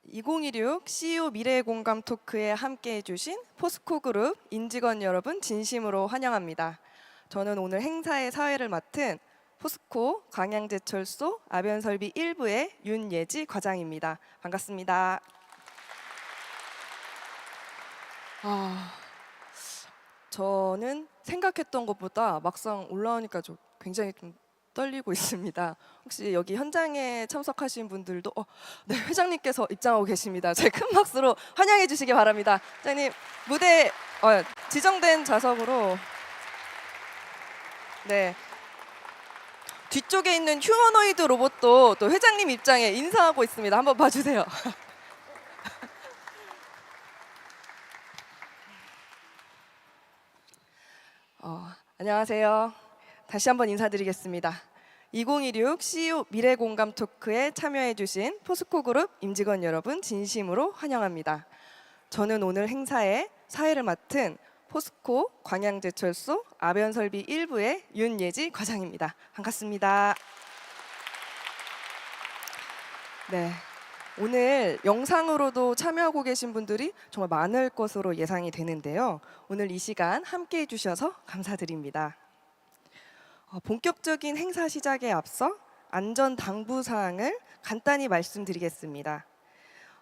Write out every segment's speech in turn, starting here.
2016 CEO 미래의 공감 토크에 함께해 주신 포스코 그룹 임직원 여러분 진심으로 환영합니다. 저는 오늘 행사의 사회를 맡은 포스코 광양제철소 아변설비 1부의 윤예지 과장입니다. 반갑습니다. 저는 생각했던 것보다 막상 올라오니까 굉장히 좀 떨리고 있습니다. 혹시 여기 현장에 참석하신 분들도 네, 회장님께서 입장하고 계십니다. 저희 큰 박수로 환영해 주시기 바랍니다. 회장님 무대 지정된 좌석으로 네 뒤쪽에 있는 휴머노이드 로봇도 또 회장님 입장에 인사하고 있습니다. 한번 봐주세요. 안녕하세요. 다시 한번 인사드리겠습니다. 2016 CEO 미래공감 토크에 참여해주신 포스코그룹 임직원 여러분 진심으로 환영합니다. 저는 오늘 행사의 사회를 맡은 포스코 광양제철소 아변설비 1부의 윤예지 과장입니다. 반갑습니다. 네, 오늘 영상으로도 참여하고 계신 분들이 정말 많을 것으로 예상이 되는데요. 오늘 이 시간 함께해 주셔서 감사드립니다. 본격적인 행사 시작에 앞서 안전 당부 사항을 간단히 말씀드리겠습니다.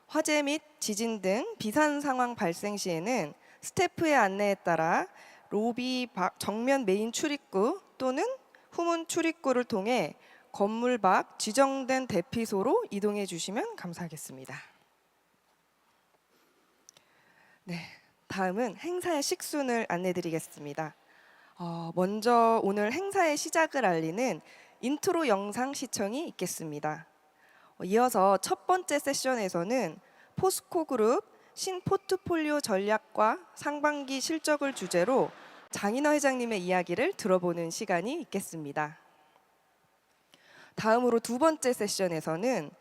화재 및 지진 등 비상 상황 발생 시에는 스태프의 안내에 따라 로비 정면 메인 출입구 또는 후문 출입구를 통해 건물 밖 지정된 대피소로 이동해 주시면 감사하겠습니다. 네, 다음은 행사의 식순을 안내 드리겠습니다. 먼저 오늘 행사의 시작을 알리는 인트로 영상 시청이 있겠습니다. 이어서 첫 번째 세션에서는 포스코 그룹 신포트폴리오 전략과 상반기 실적을 주제로 장인호 회장님의 이야기를 들어보는 시간이 있겠습니다. 다음으로 두 번째 세션에서는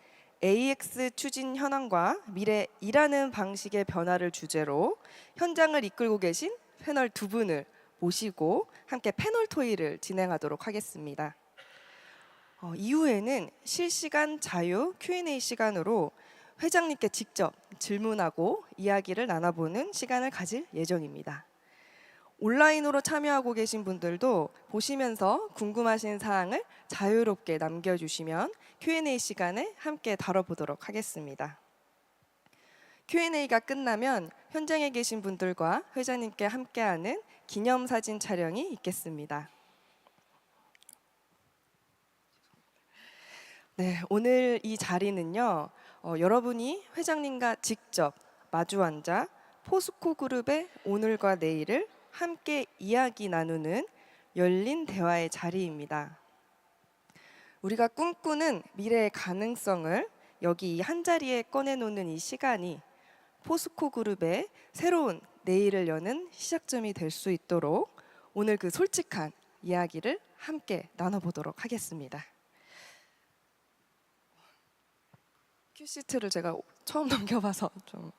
AX 추진 현황과 미래 일하는 방식의 변화를 주제로 현장을 이끌고 계신 패널 두 분을 모시고 함께 패널 토의를 진행하도록 하겠습니다. 이후에는 실시간 자유 Q&A 시간으로 회장님께 직접 질문하고 이야기를 나눠보는 시간을 가질 예정입니다. 온라인으로 참여하고 계신 분들도 보시면서 궁금하신 사항을 자유롭게 남겨주시면 Q&A 시간에 함께 다뤄보도록 하겠습니다. Q&A가 끝나면 현장에 계신 분들과 회장님께 함께하는 기념사진 촬영이 있겠습니다. 네, 오늘 이 자리는요, 여러분이 회장님과 직접 마주 앉아 포스코 그룹의 오늘과 내일을 함께 이야기 나누는 열린 대화의 자리입니다. 우리가 꿈꾸는 미래의 가능성을 여기 이 한자리에 꺼내놓는 이 시간이 포스코 그룹의 새로운 내일을 여는 시작점이 될 수 있도록 오늘 그 솔직한 이야기를 함께 나눠보도록 하겠습니다. 큐시트를 제가 처음 넘겨봐서 좀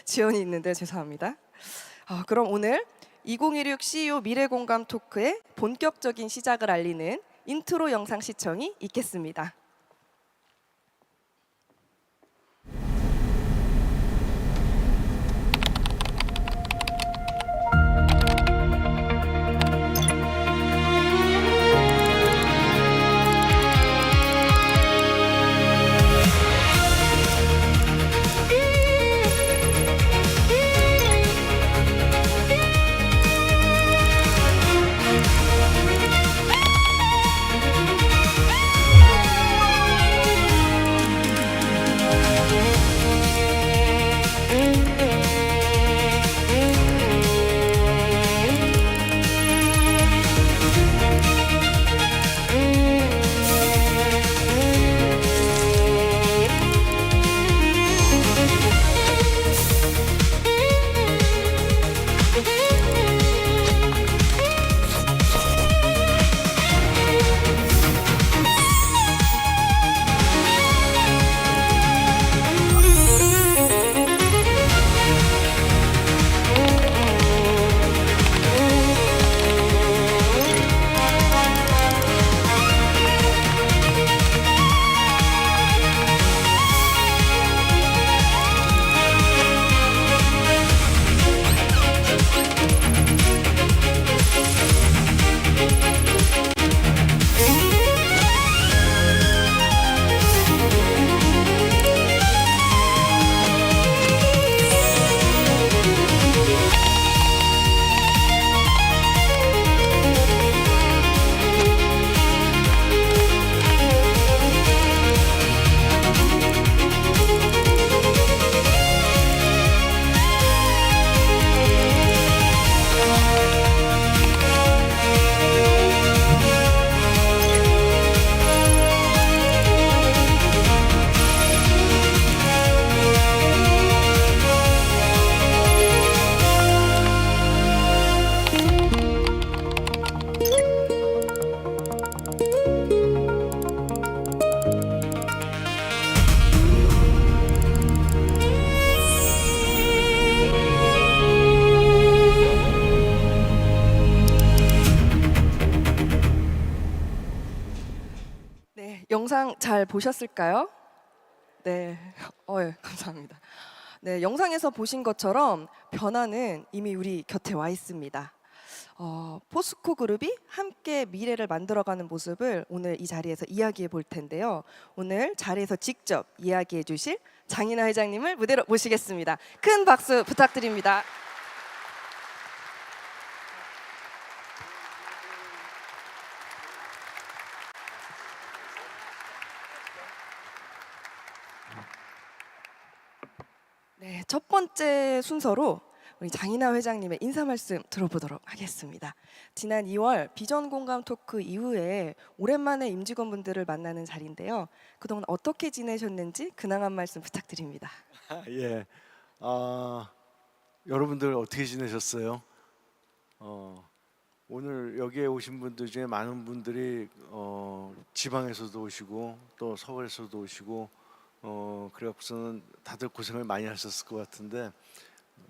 지연이 있는데 죄송합니다. 그럼 오늘 2016 CEO 미래공감 토크의 본격적인 시작을 알리는 인트로 영상 시청이 있겠습니다. 영상 잘 보셨을까요? 네, 예, 감사합니다. 네, 영상에서 보신 것처럼 변화는 이미 우리 곁에 와 있습니다. 포스코 그룹이 함께 미래를 만들어가는 모습을 오늘 이 자리에서 이야기해 볼 텐데요. 오늘 자리에서 직접 이야기해 주실 장인하 회장님을 무대로 모시겠습니다. 큰 박수 부탁드립니다. 네, 첫 번째 순서로 우리 장인하 회장님의 인사 말씀 들어보도록 하겠습니다. 지난 2월 비전 공감 토크 이후에 오랜만에 임직원분들을 만나는 자리인데요. 그동안 어떻게 지내셨는지 근황 한 말씀 부탁드립니다. 예, 여러분들 어떻게 지내셨어요? 오늘 여기에 오신 분들 중에 많은 분들이 지방에서도 오시고 또 서울에서도 오시고 그래갖고서는 다들 고생을 많이 하셨을 것 같은데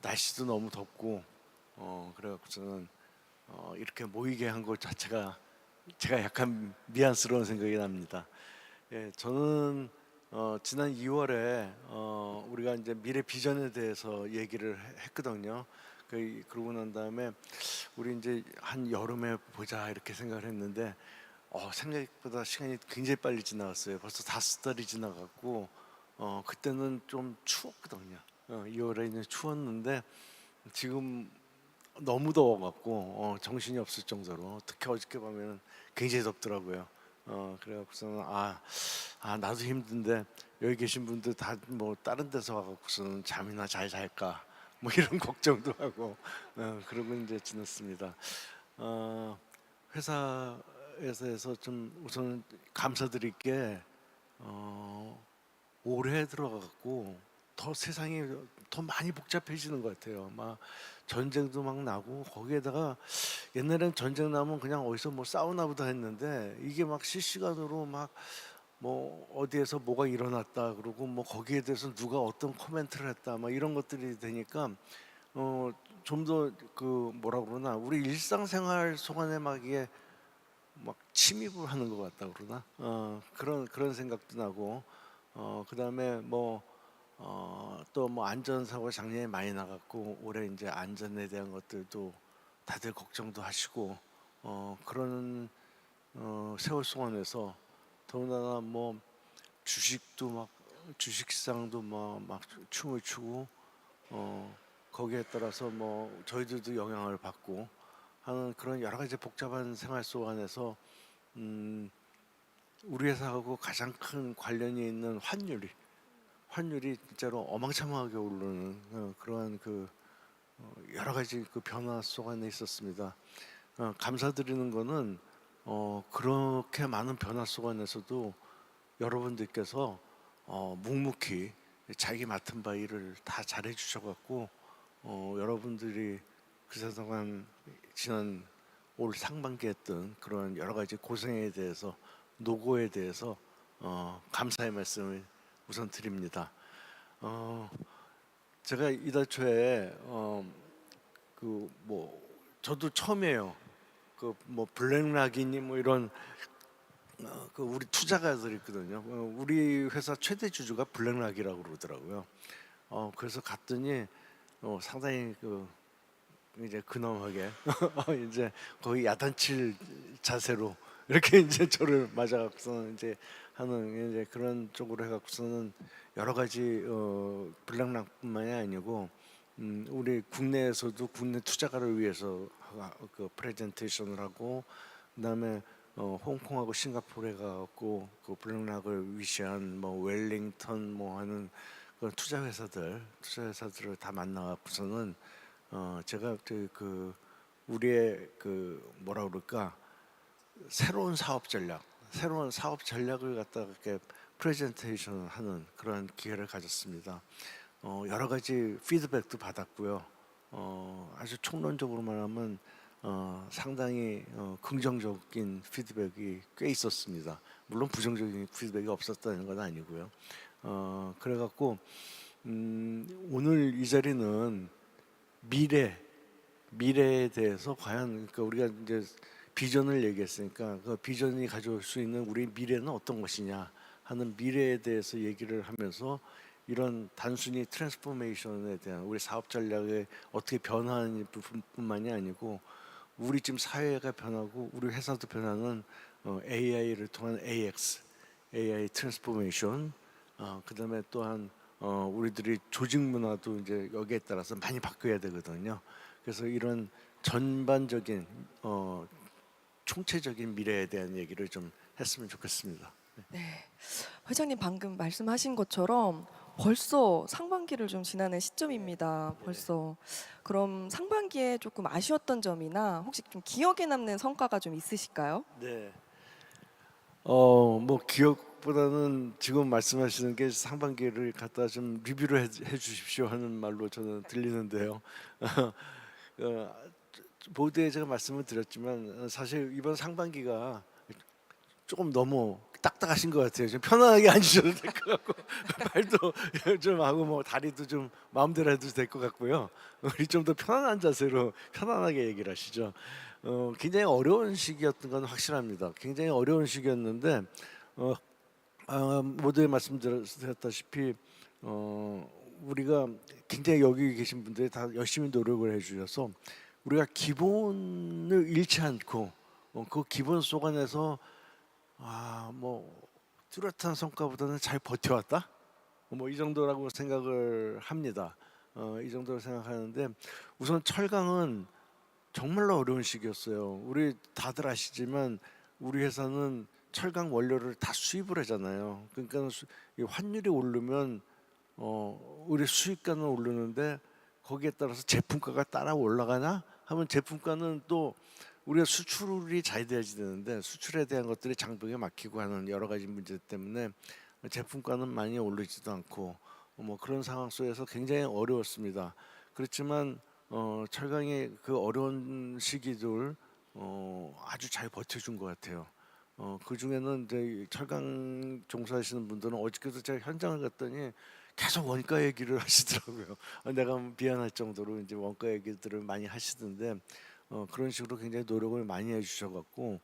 날씨도 너무 덥고 그래갖고서는 이렇게 모이게 한 것 자체가 제가 약간 미안스러운 생각이 납니다. 예, 저는 지난 2월에 우리가 이제 미래 비전에 대해서 얘기를 했거든요. 그러고 난 다음에 우리 이제 한 여름에 보자 이렇게 생각을 했는데 생각보다 시간이 굉장히 빨리 지나갔어요. 벌써 5달이 지나갔고 그때는 좀 추웠거든요. 2월에는 추웠는데 지금 너무 더워갖고 정신이 없을 정도로 특히 어저께 보면 굉장히 덥더라고요. 그래갖고서는 나도 힘든데 여기 계신 분들 다 뭐 다른 데서 와갖고서는 잠이나 잘 잘까 뭐 이런 걱정도 하고 그러고 이제 지냈습니다. 회사에서 좀 우선 감사드릴 게 올해 들어가갖고 더 세상이 더 많이 복잡해지는 것 같아요. 막 전쟁도 막 나고 거기에다가 옛날엔 전쟁 나면 그냥 어디서 뭐 싸우나 보다 했는데 이게 막 실시간으로 막 뭐 어디에서 뭐가 일어났다 그러고 뭐 거기에 대해서 누가 어떤 코멘트를 했다 막 이런 것들이 되니까 좀 더 그 뭐라 그러나 우리 일상생활 속안에 막 이게 막 침입을 하는 것 같다 그러나 그런 생각도 나고 그다음에 뭐 또 뭐 안전사고 작년에 많이 나갔고 올해 이제 안전에 대한 것들도 다들 걱정도 하시고 그런 세월 동안에서 더군다나 뭐 주식도 막 주식시장도 막 춤을 추고 거기에 따라서 뭐 저희들도 영향을 받고 하는 그런 여러 가지 복잡한 생활 속 안에서 우리 회사하고 가장 큰 관련이 있는 환율이 진짜로 어마어마하게 오르는 그러한 그 여러 가지 그 변화 속 안에 있었습니다. 감사드리는 거는 그렇게 많은 변화 속 안에서도 여러분들께서 묵묵히 자기 맡은 바 일을 다 잘해 주셔갖고 여러분들이 그 세상한 지난 올 상반기에 했던 그런 여러 가지 고생에 대해서 노고에 대해서 감사의 말씀을 우선 드립니다. 제가 이달 초에 그 뭐 저도 처음이에요. 그 뭐 블랙락이니 뭐 이런 그 우리 투자가들 있거든요. 우리 회사 최대 주주가 블랙락이라고 그러더라고요. 그래서 갔더니 상당히 그 이제 근엄하게 이제 거의 야단칠 자세로 이렇게 이제 저를 맞아갖고서는 이제 하는 이제 그런 쪽으로 해갖고서는 여러 가지 블랙락뿐만이 아니고 우리 국내에서도 국내 투자가를 위해서 그 프레젠테이션을 하고 그다음에 홍콩하고 싱가포르에 가갖고 그 블랙락을 위시한 뭐 웰링턴 뭐 하는 그 투자 회사들을 다 만나갖고서는 제가 그 우리의 그 뭐라 그럴까 새로운 사업 전략을 갖다가 이렇게 프레젠테이션을 하는 그런 기회를 가졌습니다. 여러 가지 피드백도 받았고요. 아주 총론적으로 말하면 상당히 긍정적인 피드백이 꽤 있었습니다. 물론 부정적인 피드백이 없었다는 건 아니고요. 그래갖고 오늘 이 자리는 미래에 대해서 과연 그러니까 우리가 이제 비전을 얘기했으니까 그 비전이 가져올 수 있는 우리 미래는 어떤 것이냐 하는 미래에 대해서 얘기를 하면서 이런 단순히 트랜스포메이션에 대한 우리 사업 전략에 어떻게 변화하는 부분뿐만이 아니고 우리 지금 사회가 변하고 우리 회사도 변하는 AI를 통한 AX, AI 트랜스포메이션, 그다음에 또한 우리들이 조직 문화도 이제 여기에 따라서 많이 바뀌어야 되거든요. 그래서 이런 전반적인 총체적인 미래에 대한 얘기를 좀 했으면 좋겠습니다. 네. 회장님 방금 말씀하신 것처럼 벌써 상반기를 좀 지나는 시점입니다. 벌써. 그럼 상반기에 조금 아쉬웠던 점이나 혹시 좀 기억에 남는 성과가 좀 있으실까요? 네. 뭐 기억보다는 지금 말씀하시는 게 상반기를 갖다 좀 리뷰를 해 주십시오 하는 말로 저는 들리는데요. 어, 보드에 제가 말씀을 드렸지만 사실 이번 상반기가 조금 너무 딱딱하신 것 같아요. 좀 편안하게 앉으셔도 될 것 같고 발도 좀 하고 뭐 다리도 좀 마음대로 해도 될 것 같고요. 우리 좀 더 편안한 자세로 편안하게 얘기를 하시죠. 굉장히 어려운 시기였던 건 확실합니다. 굉장히 어려운 시기였는데 어, 모두에 말씀드렸다시피 우리가 굉장히 여기 계신 분들이 다 열심히 노력을 해주셔서 우리가 기본을 잃지 않고 그 기본 속 안에서 뭐 뚜렷한 성과보다는 잘 버텨왔다. 뭐 이 정도라고 생각을 합니다. 이 정도로 생각하는데 우선 철강은 정말로 어려운 시기였어요. 우리 다들 아시지만 우리 회사는 철강 원료를 다 수입을 하잖아요. 그러니까 이 환율이 오르면 우리 수입가는 오르는데 거기에 따라서 제품가가 따라 올라가나 하면 제품가는 또 우리가 수출이 잘 돼야지 되는데 수출에 대한 것들이 장벽에 막히고 하는 여러 가지 문제 때문에 제품가는 많이 오르지도 않고 뭐 그런 상황 속에서 굉장히 어려웠습니다. 그렇지만 철강의 그 어려운 시기들 아주 잘 버텨준 것 같아요. 그 중에는 이제 철강 종사하시는 분들은 어저께도 제가 현장을 갔더니 계속 원가 얘기를 하시더라고요. 내가 미안할 정도로 이제 원가 얘기들을 많이 하시던데 그런 식으로 굉장히 노력을 많이 해주셔갖고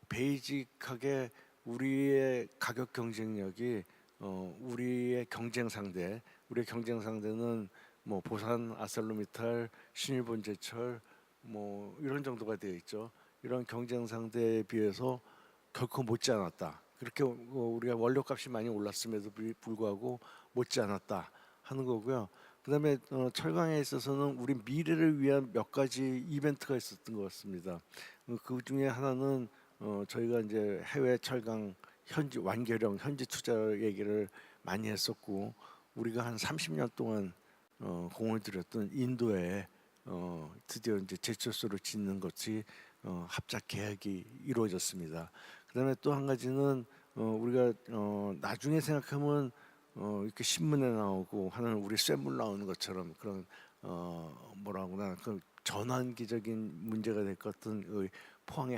베이직하게 우리의 가격 경쟁력이 우리의 경쟁 상대는 뭐 보산, 아셀로미탈, 신일본제철 뭐 이런 정도가 되어 있죠. 이런 경쟁 상대에 비해서 결코 못지 않았다. 그렇게 우리가 원료값이 많이 올랐음에도 불구하고 못지 않았다 하는 거고요. 그다음에 철강에 있어서는 우리 미래를 위한 몇 가지 이벤트가 있었던 것 같습니다. 그 중에 하나는 저희가 이제 해외 철강 현지 완결형 현지 투자 얘기를 많이 했었고 우리가 한 30년 동안 공을 들였던 인도에 드디어 이제 제철소를 짓는 것이 합작 계약이 이루어졌습니다. 그다음에 또 한 가지는 우리가 나중에 생각하면 이렇게 신문에 나오고 하는 우리 쇠물 나오는 것처럼 그런 뭐라구나 그 전환기적인 문제가 될 것 같은 포항의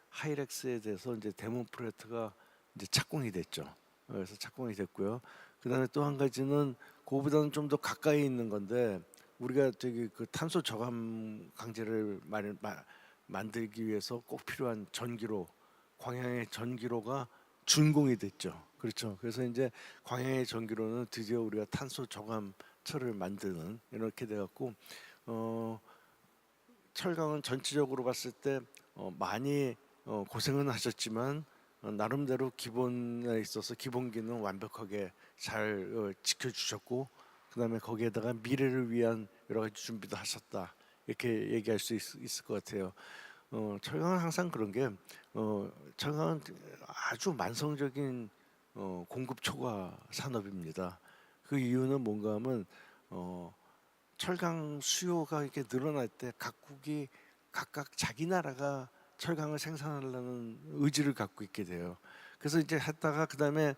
하이렉스에 대해서 이제 대문 프로젝트가 이제 착공이 됐죠. 그래서 착공이 됐고요. 그다음에 또 한 가지는 그거보다는 좀 더 가까이 있는 건데 우리가 저기 그 탄소 저감 강제를 만들기 위해서 꼭 필요한 전기로 광양의 전기로가 준공이 됐죠. 그렇죠. 그래서 이제 광양의 전기로는 드디어 우리가 탄소 저감철을 만드는 이렇게 돼갖고 철강은 전체적으로 봤을 때 많이 고생은 하셨지만 나름대로 기본에 있어서 기본기는 완벽하게 잘 지켜주셨고 그다음에 거기에다가 미래를 위한 여러 가지 준비도 하셨다 이렇게 얘기할 수 있을 것 같아요. 철강은 항상 그런 게 철강은 아주 만성적인 공급 초과 산업입니다. 그 이유는 뭔가 하면 철강 수요가 이렇게 늘어날 때 각국이 각각 자기 나라가 철강을 생산하려는 의지를 갖고 있게 돼요. 그래서 이제 했다가 그다음에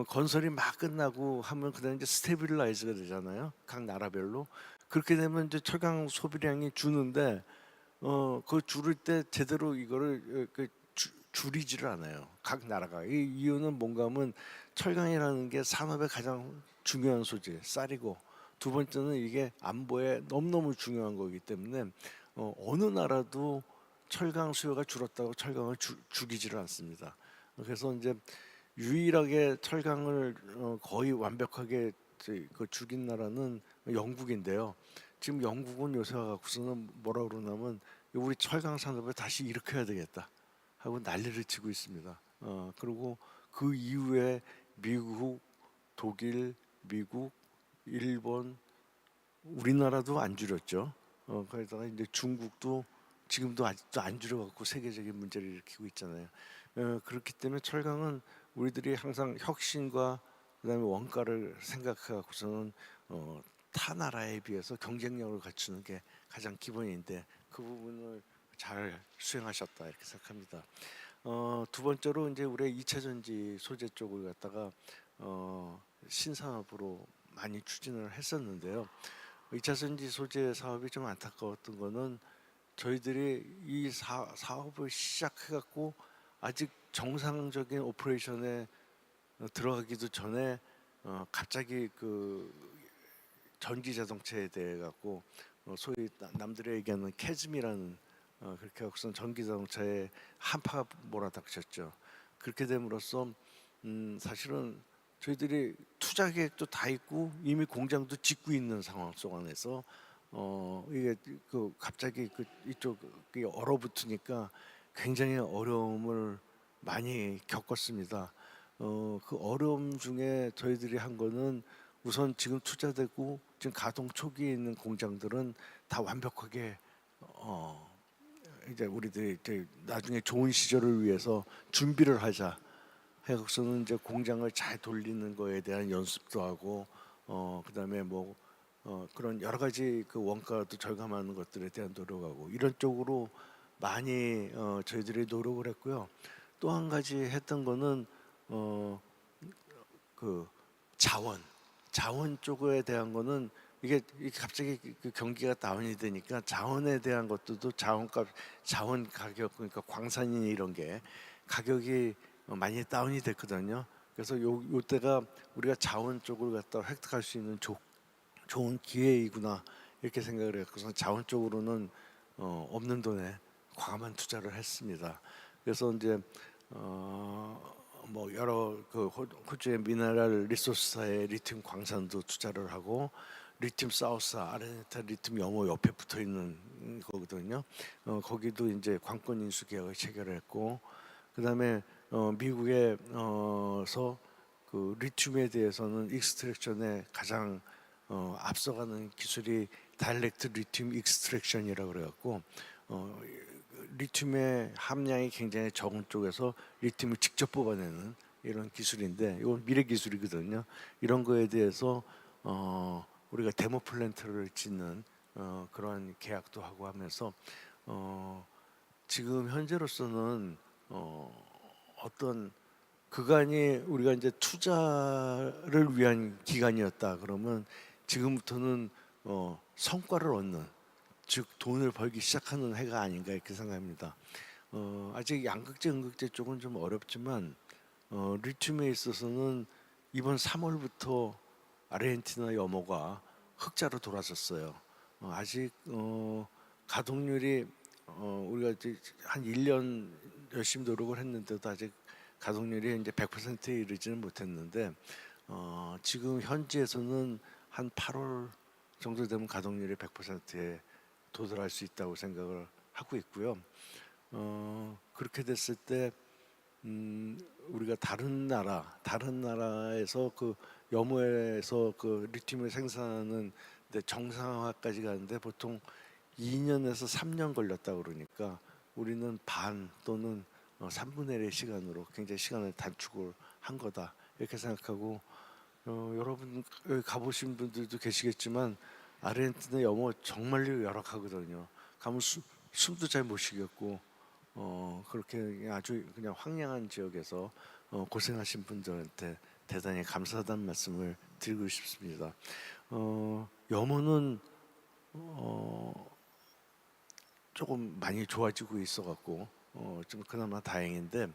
건설이 막 끝나고 하면 그다음에 이제 스테빌라이즈가 되잖아요. 각 나라별로. 그렇게 되면 이제 철강 소비량이 주는데 그 줄일 때 제대로 이거를 줄이지를 않아요. 각 나라가. 이 이유는 뭔가 하면 철강이라는 게 산업의 가장 중요한 소재, 쌀이고 두 번째는 이게 안보에 너무너무 중요한 거기 때문에 어느 나라도 철강 수요가 줄었다고 철강을 죽이지를 않습니다. 그래서 이제 유일하게 철강을 거의 완벽하게 죽인 나라는 영국인데요. 지금 영국은 요새 와갖고서는 뭐라 그러냐면 우리 철강 산업을 다시 일으켜야 되겠다 하고 난리를 치고 있습니다. 그리고 그 이후에 미국, 독일, 미국, 일본, 우리나라도 안 줄였죠. 거기다가 이제 중국도 지금도 아직도 안 줄여갖고 세계적인 문제를 일으키고 있잖아요. 그렇기 때문에 철강은 우리들이 항상 혁신과 그다음에 원가를 생각해갖고서는 타 나라에 비해서 경쟁력을 갖추는 게 가장 기본인데 그 부분을 잘 수행하셨다 이렇게 생각합니다. 두 번째로 이제 우리 2차 전지 소재 쪽을 갖다가 신산업으로 많이 추진을 했었는데요. 2차 전지 소재 사업이 좀 안타까웠던 거는 저희들이 이 사업을 시작해갖고 아직 정상적인 오퍼레이션에 들어가기도 전에 갑자기 그 전기 자동차에 대해 갖고 소위 남들이 얘기하는 캐즘이라는 그렇게 해서는 전기 자동차에 한파가 몰아닥쳤죠. 그렇게 됨으로써 사실은 저희들이 투자 계획도 다 있고 이미 공장도 짓고 있는 상황 속 안에서 이게 그 갑자기 그 이쪽이 얼어붙으니까 굉장히 어려움을 많이 겪었습니다. 그 어려움 중에 저희들이 한 거는 우선 지금 투자되고 지금 가동 초기에 있는 공장들은 다 완벽하게 이제 우리들이 이제 나중에 좋은 시절을 위해서 준비를 하자 해서는 이제 공장을 잘 돌리는 거에 대한 연습도 하고 그다음에 뭐 그런 여러 가지 그 원가도 절감하는 것들에 대한 노력하고 이런 쪽으로 많이 저희들이 노력을 했고요. 또 한 가지 했던 거는 그 자원 쪽에 대한 거는 이게 갑자기 그 경기가 다운이 되니까 자원에 대한 것들도 자원 가격 그러니까 광산이나 이런 게 가격이 많이 다운이 됐거든요. 그래서 요 때가 우리가 자원 쪽을 갖다 획득할 수 있는 좋은 기회이구나 이렇게 생각을 해서 자원 쪽으로는 없는 돈에 과감한 투자를 했습니다. 그래서 이제 뭐 여러 그 호주의 미네랄 리소스사의 리튬 광산도 투자를 하고 리튬 사우스사 아르헨티나 리튬 염호 옆에 붙어 있는 거거든요. 거기도 이제 관권 인수 계약을 체결을 했고 그다음에 미국에서 그 리튬에 대해서는 익스트랙션에 가장 앞서가는 기술이 다이렉트 리튬 익스트랙션이라고 그래갖고 리튬의 함량이 굉장히 적은 쪽에서 리튬을 직접 뽑아내는 이런 기술인데 이건 미래 기술이거든요. 이런 거에 대해서 우리가 데모 플랜트를 짓는 그런 계약도 하고 하면서 지금 현재로서는 어떤 그간이 우리가 이제 투자를 위한 기간이었다 그러면 지금부터는 성과를 얻는 즉 돈을 벌기 시작하는 해가 아닌가 이렇게 생각합니다. 아직 양극재, 음극재 쪽은 좀 어렵지만 리튬에 있어서는 이번 3월부터 아르헨티나 염호가 흑자로 돌아섰어요. 아직 가동률이 우리가 이제 한 1년 열심히 노력을 했는데도 아직 가동률이 이제 100%에 이르지는 못했는데 지금 현지에서는 한 8월 정도 되면 가동률이 100%에 도달할 수 있다고 생각을 하고 있고요. 그렇게 됐을 때 우리가 다른 나라에서 그 염호에서 그 리튬을 생산하는 정상화까지 가는데 보통 2년에서 3년 걸렸다 그러니까 우리는 반 또는 3분의 1의 시간으로 굉장히 시간을 단축을 한 거다 이렇게 생각하고 여러분 여기 가보신 분들도 계시겠지만 아르헨티나 염호 정말로 열악하거든요. 가면 숨도 잘 못 쉬겠고 그렇게 아주 그냥 황량한 지역에서 고생하신 분들한테 대단히 감사하다는 말씀을 드리고 싶습니다. 염호는 조금 많이 좋아지고 있어갖고 좀 그나마 다행인데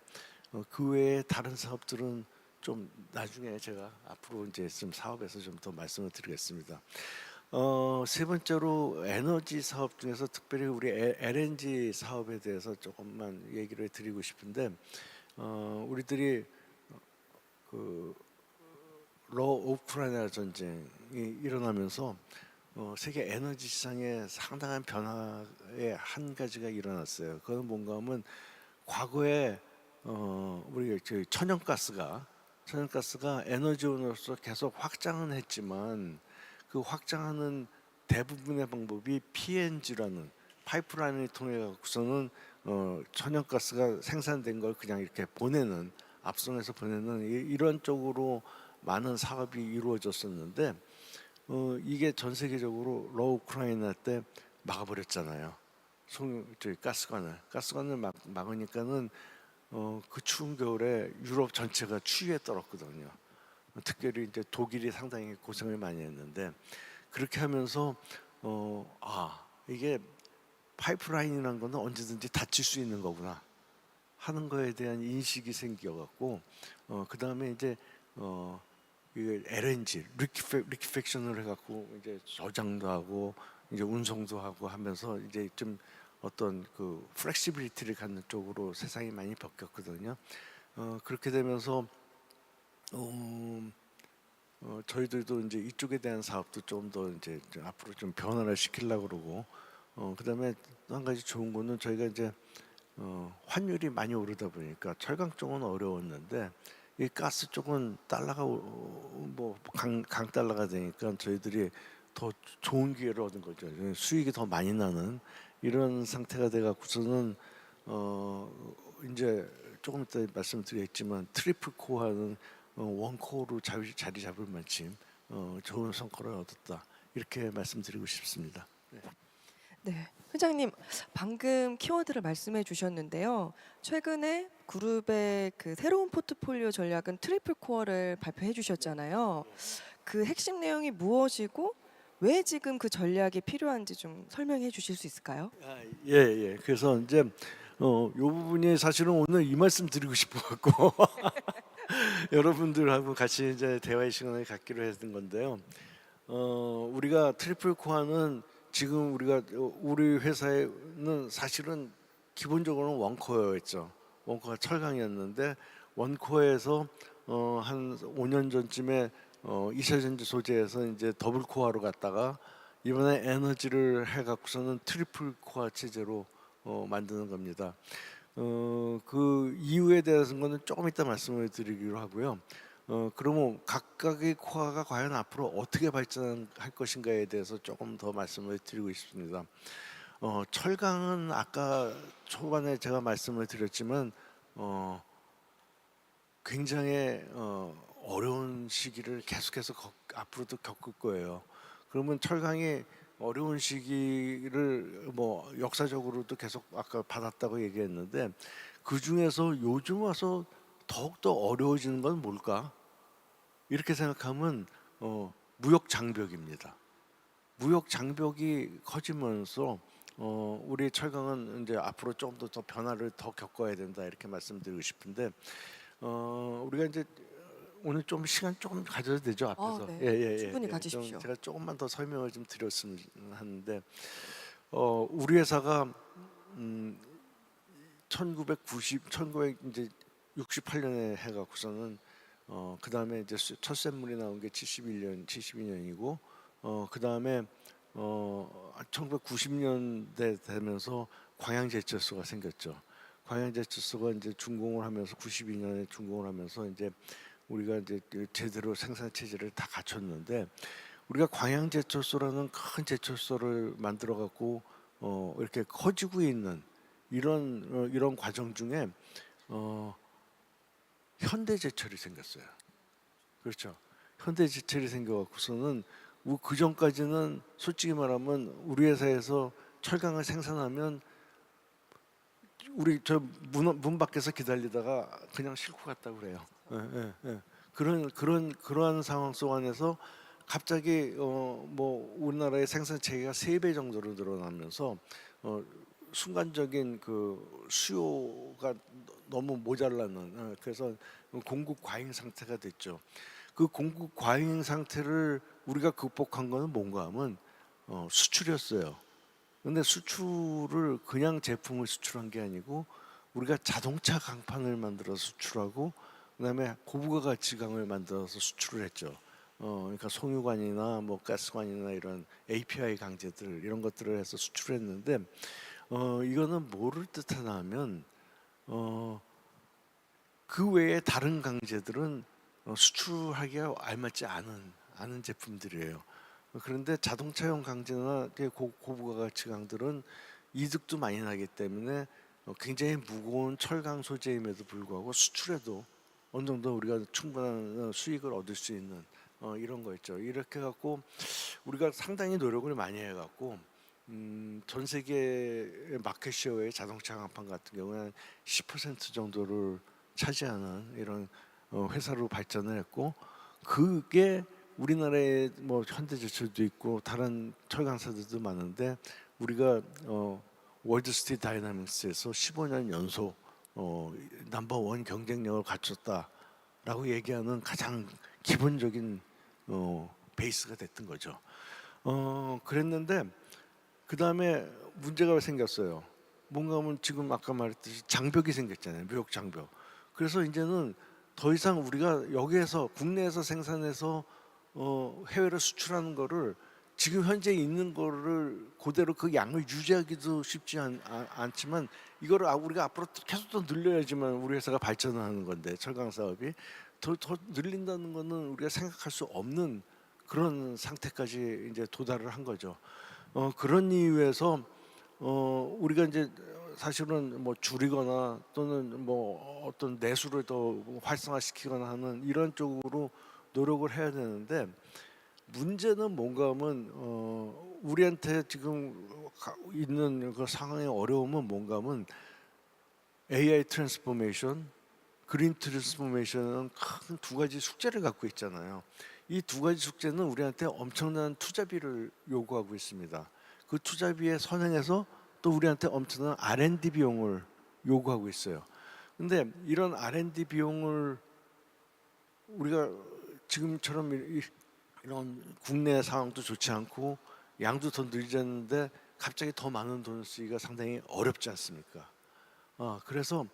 그 외에 다른 사업들은 좀 나중에 제가 앞으로 이제 좀 사업에서 좀 더 말씀을 드리겠습니다. 세 번째로 에너지 사업 중에서 특별히 우리 LNG 사업에 대해서 조금만 얘기를 드리고 싶은데, 우리들이 그 우크라이나 전쟁이 일어나면서 세계 에너지 시장에 상당한 변화의 한 가지가 일어났어요. 그건 뭔가 하면 과거에 우리 천연가스가 에너지원으로서 계속 확장은 했지만 그 확장하는 대부분의 방법이 PNG라는 파이프라인을 통해 갖고서는 천연가스가 생산된 걸 그냥 이렇게 보내는, 앞선에서 보내는 이런 쪽으로 많은 사업이 이루어졌었는데, 이게 전 세계적으로 우크라이나 때 막아버렸잖아요. 가스관을 막으니까는 그 추운 겨울에 유럽 전체가 추위에 떨었거든요. 특별히 이제 독일이 상당히 고생을 많이 했는데, 그렇게 하면서 이게 파이프라인이라는 거는 언제든지 닫힐 수 있는 거구나 하는 거에 대한 인식이 생겨갖고, 그 다음에 이제 이 LNG 리퀴팩션을 해갖고 이제 저장도 하고 이제 운송도 하고 하면서 이제 좀 어떤 그 플렉시빌리티를 갖는 쪽으로 세상이 많이 바뀌었거든요. 그렇게 되면서 저희들도 이제 이쪽에 대한 사업도 좀 더 이제 앞으로 좀 변화를 시키려고 그러고, 그다음에 또 한 가지 좋은 거는 저희가 이제 환율이 많이 오르다 보니까 철강 쪽은 어려웠는데 이 가스 쪽은 달러가 강 달러가 되니까 저희들이 더 좋은 기회를 얻은 거죠. 수익이 더 많이 나는 이런 상태가 돼 갖고서는 이제 조금 이따 말씀드리겠지만 트리플 코어는 원코어로 자리 잡을 만큼 좋은 성과를 얻었다, 이렇게 말씀드리고 싶습니다. 네. 네, 회장님 방금 키워드를 말씀해 주셨는데요. 최근에 그룹의 그 새로운 포트폴리오 전략은 트리플 코어를 발표해 주셨잖아요. 그 핵심 내용이 무엇이고 왜 지금 그 전략이 필요한지 좀 설명해 주실 수 있을까요? 예, 예. 그래서 이제 요 부분이 사실은 오늘 이 말씀 드리고 싶어 갖고 여러분들하고 같이 이제 대화의 시간을 갖기로 했던 건데요. 우리가 트리플 코어는 지금 우리 회사에는 사실은 기본적으로는 원코어였죠. 원코어가 철강이었는데 원코어에서 한 5년 전쯤에 2차 전지 소재에서 이제 더블 코어로 갔다가 이번에 에너지를 해갖고서는 트리플 코어 체제로 만드는 겁니다. 그 이유에 대해서는 조금 이따 말씀을 드리기로 하고요. 그러면 각각의 코어가 과연 앞으로 어떻게 발전할 것인가에 대해서 조금 더 말씀을 드리고 싶습니다. 철강은 아까 초반에 제가 말씀을 드렸지만 굉장히 어려운 시기를 계속해서 앞으로도 겪을 거예요. 그러면 철강이 어려운 시기를 뭐 역사적으로도 계속 아까 받았다고 얘기했는데, 그 중에서 요즘 와서 더욱더 어려워지는 건 뭘까? 이렇게 생각하면 무역 장벽입니다. 무역 장벽이 커지면서 우리 철강은 이제 앞으로 좀 더 변화를 더 겪어야 된다, 이렇게 말씀드리고 싶은데, 우리가 이제 오늘 좀 시간 조금 가져도 되죠, 앞에서? 네. 예, 예, 예. 충분히 좀 가지십시오. 제가 조금만 더 설명을 좀 드렸으면 하는데, 우리 회사가 1900 이제 68년에 해갖고서는 그 다음에 이제 첫 샘물이 나온 게 72년이고, 그 다음에 1990년대 되면서 광양제철소가 생겼죠. 광양제철소가 이제 준공을 하면서 92년에 준공을 하면서 이제 우리가 이제 제대로 생산 체제를 다 갖췄는데, 우리가 광양제철소라는 큰 제철소를 만들어 갖고 이렇게 커지고 있는 이런 과정 중에 현대제철이 생겼어요. 그렇죠. 현대제철이 생겨갖고서는 그 전까지는 솔직히 말하면 우리 회사에서 철강을 생산하면 우리 저 문 밖에서 기다리다가 그냥 싣고 갔다고 그래요. 예, 예, 예. 그러한 상황 속 안에서 갑자기 뭐 우리나라의 생산 체계가 3배 정도로 늘어나면서 순간적인 그 수요가 너무 모자라는, 그래서 공급 과잉 상태가 됐죠. 그 공급 과잉 상태를 우리가 극복한 거는 뭔가 하면 수출이었어요. 근데 수출을 그냥 제품을 수출한 게 아니고 우리가 자동차 강판을 만들어서 수출하고 그다음에 고부가 가치강을 만들어서 수출을 했죠. 그러니까 송유관이나 뭐 가스관이나 이런 API 강제들 이런 것들을 해서 수출했는데 이거는 뭐를 뜻하나 하면 그 외에 다른 강제들은 수출하기가 알맞지 않은 제품들이에요. 그런데 자동차용 강제나 고부가 가치 강들은 이득도 많이 나기 때문에 굉장히 무거운 철강 소재임에도 불구하고 수출해도 어느 정도 우리가 충분한 수익을 얻을 수 있는 이런 거 있죠. 이렇게 갖고 우리가 상당히 노력을 많이 해갖고 전 세계 마켓시어의 자동차 강판 같은 경우는 10% 정도를 차지하는 이런 회사로 발전을 했고 그게 우리나라에 뭐 현대제철도 있고 다른 철강사들도 많은데 우리가 월드스트리트 다이나믹스에서 15년 연속 넘버원 경쟁력을 갖췄다라고 얘기하는 가장 기본적인 베이스가 됐던 거죠. 그랬는데 그 다음에 문제가 생겼어요. 뭔가 하면 지금 아까 말했듯이 장벽이 생겼잖아요. 무역 장벽. 그래서 이제는 더 이상 우리가 여기에서 국내에서 생산해서 해외로 수출하는 거를 지금 현재 있는 거를 그대로 그 양을 유지하기도 쉽지 않지만 이거를 우리가 앞으로 계속 더 늘려야지만 우리 회사가 발전하는 건데 철강 사업이 더 늘린다는 거는 우리가 생각할 수 없는 그런 상태까지 이제 도달을 한 거죠. 그런 이유에서 우리가 이제 사실은 뭐 줄이거나 또는 뭐 어떤 내수를 더 활성화시키거나 하는 이런 쪽으로 노력을 해야 되는데 문제는 뭔가 하면 우리한테 지금 있는 그 상황의 어려움은 뭔가 하면 AI 트랜스포메이션, 그린 트랜스포메이션은 큰 두 가지 숙제를 갖고 있잖아요. 이 두 가지 숙제는 우리한테 엄청난 투자비를 요구하고 있습니다. 그 투자비에 선행해서 또 우리한테 엄청난 R&D 비용을 요구하고 있어요. 근데 이런 R&D 비용을 우리가 지금처럼 이런 국내 상황도 좋지 않고 양도 더 늘리자는데 갑자기 더 많은 돈을 쓰기가 상당히 어렵지 않습니까? 그래서